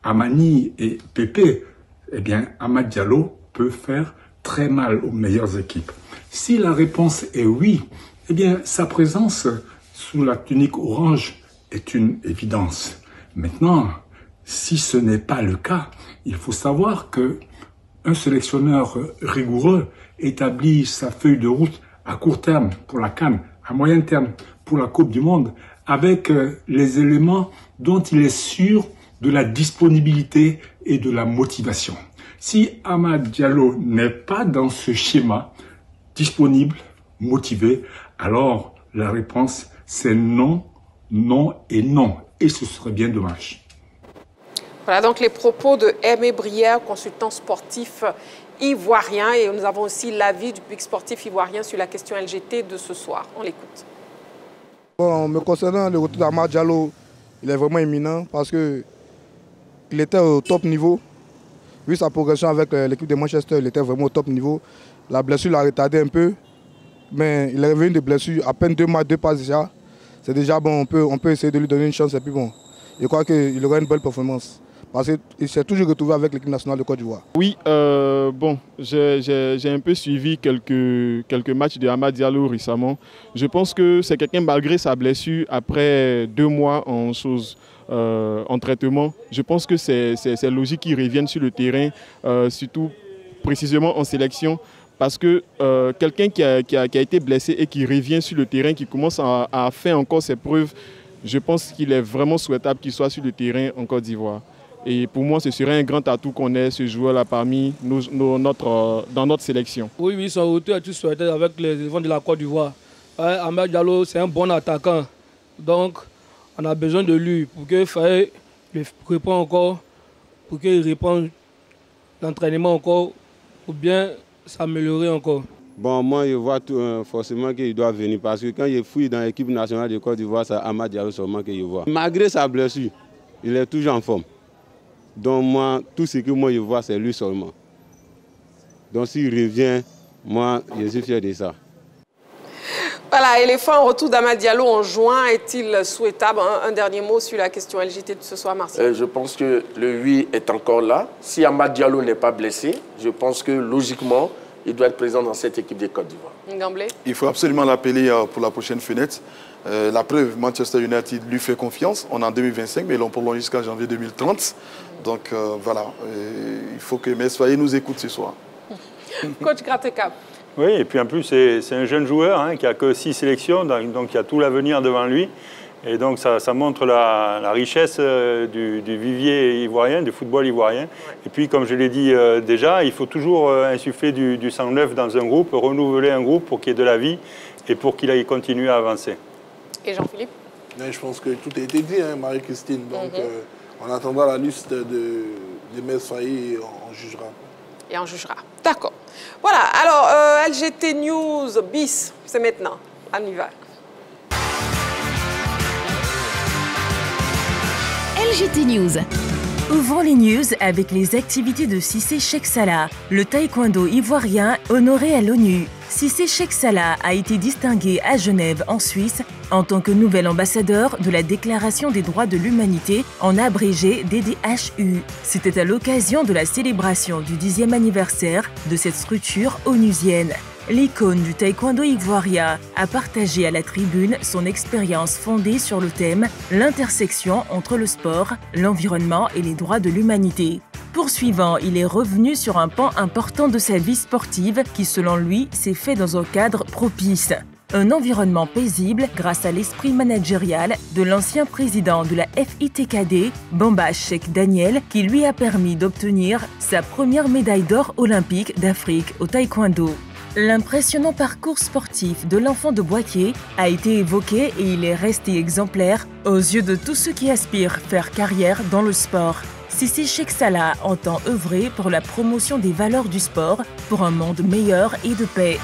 Amani et Pépé, eh bien, Amad Diallo peut faire très mal aux meilleures équipes. Si la réponse est oui, eh bien, sa présence sous la tunique orange est une évidence. Maintenant, si ce n'est pas le cas, il faut savoir que un sélectionneur rigoureux établit sa feuille de route à court terme pour la CAN, à moyen terme pour la Coupe du Monde, avec les éléments dont il est sûr de la disponibilité et de la motivation. Si Amad Diallo n'est pas dans ce schéma, disponible, motivé, alors la réponse c'est non, non et non. Et ce serait bien dommage. Voilà donc les propos de Aimé Brière, consultant sportif ivoirien. Et nous avons aussi l'avis du public sportif ivoirien sur la question LGT de ce soir. On l'écoute. Bon, me concernant le retour d'Amad Diallo, il est vraiment imminent parce qu'il était au top niveau. Vu sa progression avec l'équipe de Manchester, il était vraiment au top niveau. La blessure l'a retardé un peu, mais il est revenu de blessure à peine 2 matchs, 2 passes déjà. C'est déjà bon, on peut essayer de lui donner une chance et puis bon. Je crois qu'il aura une belle performance. Parce qu'il s'est toujours retrouvé avec l'équipe nationale de Côte d'Ivoire. Oui, bon, j'ai un peu suivi quelques matchs de Amad Diallo récemment. Je pense que c'est quelqu'un, malgré sa blessure, après 2 mois en traitement, je pense que c'est logique qu'il revienne sur le terrain, surtout précisément en sélection. Parce que quelqu'un qui a été blessé et qui revient sur le terrain, qui commence à faire encore ses preuves, je pense qu'il est vraiment souhaitable qu'il soit sur le terrain en Côte d'Ivoire. Et pour moi, ce serait un grand atout qu'on ait ce joueur-là parmi dans notre sélection. Oui, son retour est tout souhaité avec les éléphants de la Côte d'Ivoire. Amad Diallo, c'est un bon attaquant. Donc, on a besoin de lui pour qu'il réponde encore, pour qu'il réponde l'entraînement encore, pour bien s'améliorer encore. Bon, moi, je vois forcément qu'il doit venir parce que quand je fouille dans l'équipe nationale de Côte d'Ivoire, c'est Amad Diallo seulement que je vois. Malgré sa blessure, il est toujours en forme. Donc moi, tout ce que moi je vois, c'est lui seulement. Donc s'il revient, moi, je suis fier de ça. Voilà, éléphant, retour d'Amad Diallo en juin, est-il souhaitable? Un dernier mot sur la question LGT de ce soir, Martial. Je pense que le oui est encore là. Si Amad Diallo n'est pas blessé, je pense que logiquement, il doit être présent dans cette équipe de Côte d'Ivoire. Gamblé. Il faut absolument l'appeler pour la prochaine fenêtre. La preuve, Manchester United lui fait confiance. On est en 2025, mais ils l'ont prolongé jusqu'à janvier 2030. Donc voilà, il faut que Mesfaye nous écoute ce soir. Coach Grattecap. Oui, et puis en plus, c'est un jeune joueur qui n'a que 6 sélections, donc il y a tout l'avenir devant lui. Et donc ça montre la richesse du vivier ivoirien, du football ivoirien. Et puis, comme je l'ai dit déjà, il faut toujours insuffler du sang neuf dans un groupe, renouveler un groupe pour qu'il y ait de la vie et pour qu'il aille continuer à avancer. Et Jean-Philippe? Mais je pense que tout a été dit, hein, Marie-Christine. Donc, on attendra la liste des maîtres faillis et on jugera. Et on jugera. D'accord. Voilà, alors, LGT News bis, c'est maintenant. On y va. LGT News. Ouvrons les news avec les activités de Cissé Cheikh Salah, le taekwondo ivoirien honoré à l'ONU. Cissé Cheikh Salah a été distingué à Genève, en Suisse, en tant que nouvel ambassadeur de la Déclaration des droits de l'humanité, en abrégé DDHU. C'était à l'occasion de la célébration du 10e anniversaire de cette structure onusienne. L'icône du taekwondo ivoirien a partagé à la tribune son expérience fondée sur le thème « L'intersection entre le sport, l'environnement et les droits de l'humanité ». Poursuivant, il est revenu sur un pan important de sa vie sportive qui, selon lui, s'est fait dans un cadre propice. Un environnement paisible grâce à l'esprit managérial de l'ancien président de la FITKD, Bamba Cheikh Daniel, qui lui a permis d'obtenir sa première médaille d'or olympique d'Afrique au taekwondo. L'impressionnant parcours sportif de l'enfant de Boaké a été évoqué et il est resté exemplaire aux yeux de tous ceux qui aspirent faire carrière dans le sport. Cissé Cheikh Salah entend œuvrer pour la promotion des valeurs du sport pour un monde meilleur et de paix.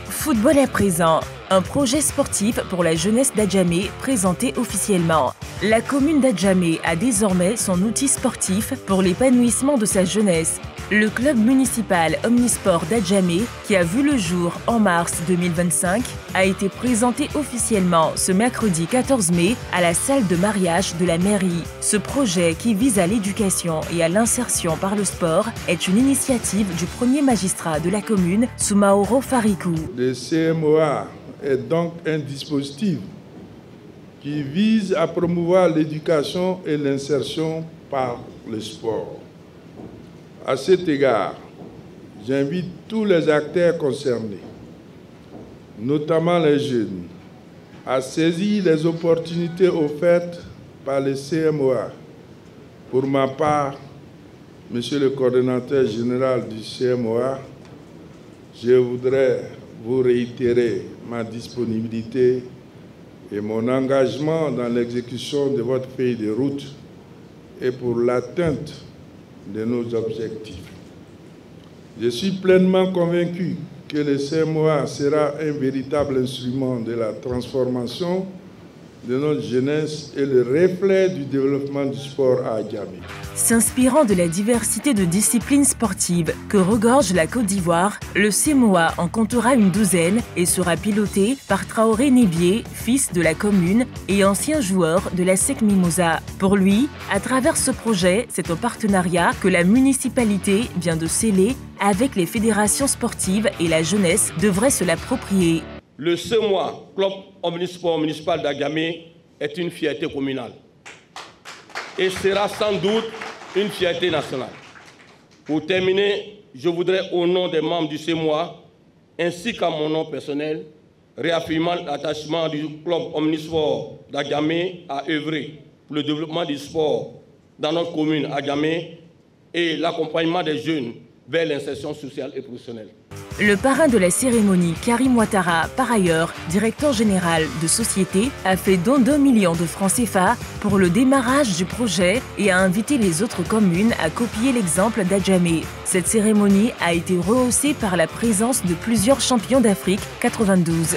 Football à présent, un projet sportif pour la jeunesse d'Adjamé présenté officiellement. La commune d'Adjamé a désormais son outil sportif pour l'épanouissement de sa jeunesse. Le club municipal Omnisport d'Adjamé, qui a vu le jour en mars 2025, a été présenté officiellement ce mercredi 14 mai à la salle de mariage de la mairie. Ce projet, qui vise à l'éducation et à l'insertion par le sport, est une initiative du premier magistrat de la commune, Soumaoro Farikou. Le CMOA est donc un dispositif qui vise à promouvoir l'éducation et l'insertion par le sport. À cet égard, j'invite tous les acteurs concernés, notamment les jeunes, à saisir les opportunités offertes par le CMOA. Pour ma part, Monsieur le coordonnateur général du CMOA, je voudrais vous réitérer ma disponibilité et mon engagement dans l'exécution de votre feuille de route et pour l'atteinte de nos objectifs. Je suis pleinement convaincu que le CMOA sera un véritable instrument de la transformation de notre jeunesse et le reflet du développement du sport à Adjamé. S'inspirant de la diversité de disciplines sportives que regorge la Côte d'Ivoire, le CMOA en comptera une douzaine et sera piloté par Traoré Nébié, fils de la commune et ancien joueur de la SEC Mimosa. Pour lui, à travers ce projet, c'est un partenariat que la municipalité vient de sceller avec les fédérations sportives et la jeunesse devrait se l'approprier. Le CMOA, Club Omnisport municipal d'Adjamé, est une fierté communale et sera sans doute une fierté nationale. Pour terminer, je voudrais, au nom des membres du CMOA, ainsi qu'à mon nom personnel, réaffirmant l'attachement du Club Omnisport d'Adjamé à œuvrer pour le développement du sport dans notre commune Adjamé et l'accompagnement des jeunes vers l'insertion sociale et professionnelle. Le parrain de la cérémonie, Karim Ouattara, par ailleurs directeur général de société, a fait don d'1 million de francs CFA pour le démarrage du projet et a invité les autres communes à copier l'exemple d'Adjamé. Cette cérémonie a été rehaussée par la présence de plusieurs champions d'Afrique 92.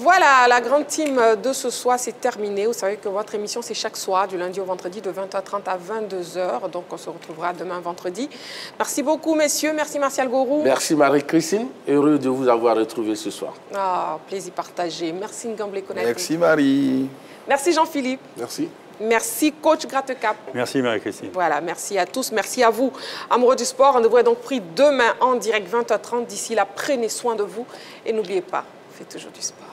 Voilà, la grande team de ce soir, c'est terminé. Vous savez que votre émission, c'est chaque soir, du lundi au vendredi, de 20h30 à 22h. Donc, on se retrouvera demain vendredi. Merci beaucoup, messieurs. Merci, Martial Gorou. Merci, Marie-Christine. Heureux de vous avoir retrouvé ce soir. Ah, plaisir partagé. Merci, Ngamble Konaté. Merci, Marie. Merci, Jean-Philippe. Merci. Merci, coach Grattecap. Merci, Marie-Christine. Voilà, merci à tous. Merci à vous, amoureux du sport. On devrait donc pris demain en direct 20h30. D'ici là, prenez soin de vous. Et n'oubliez pas, faites toujours du sport.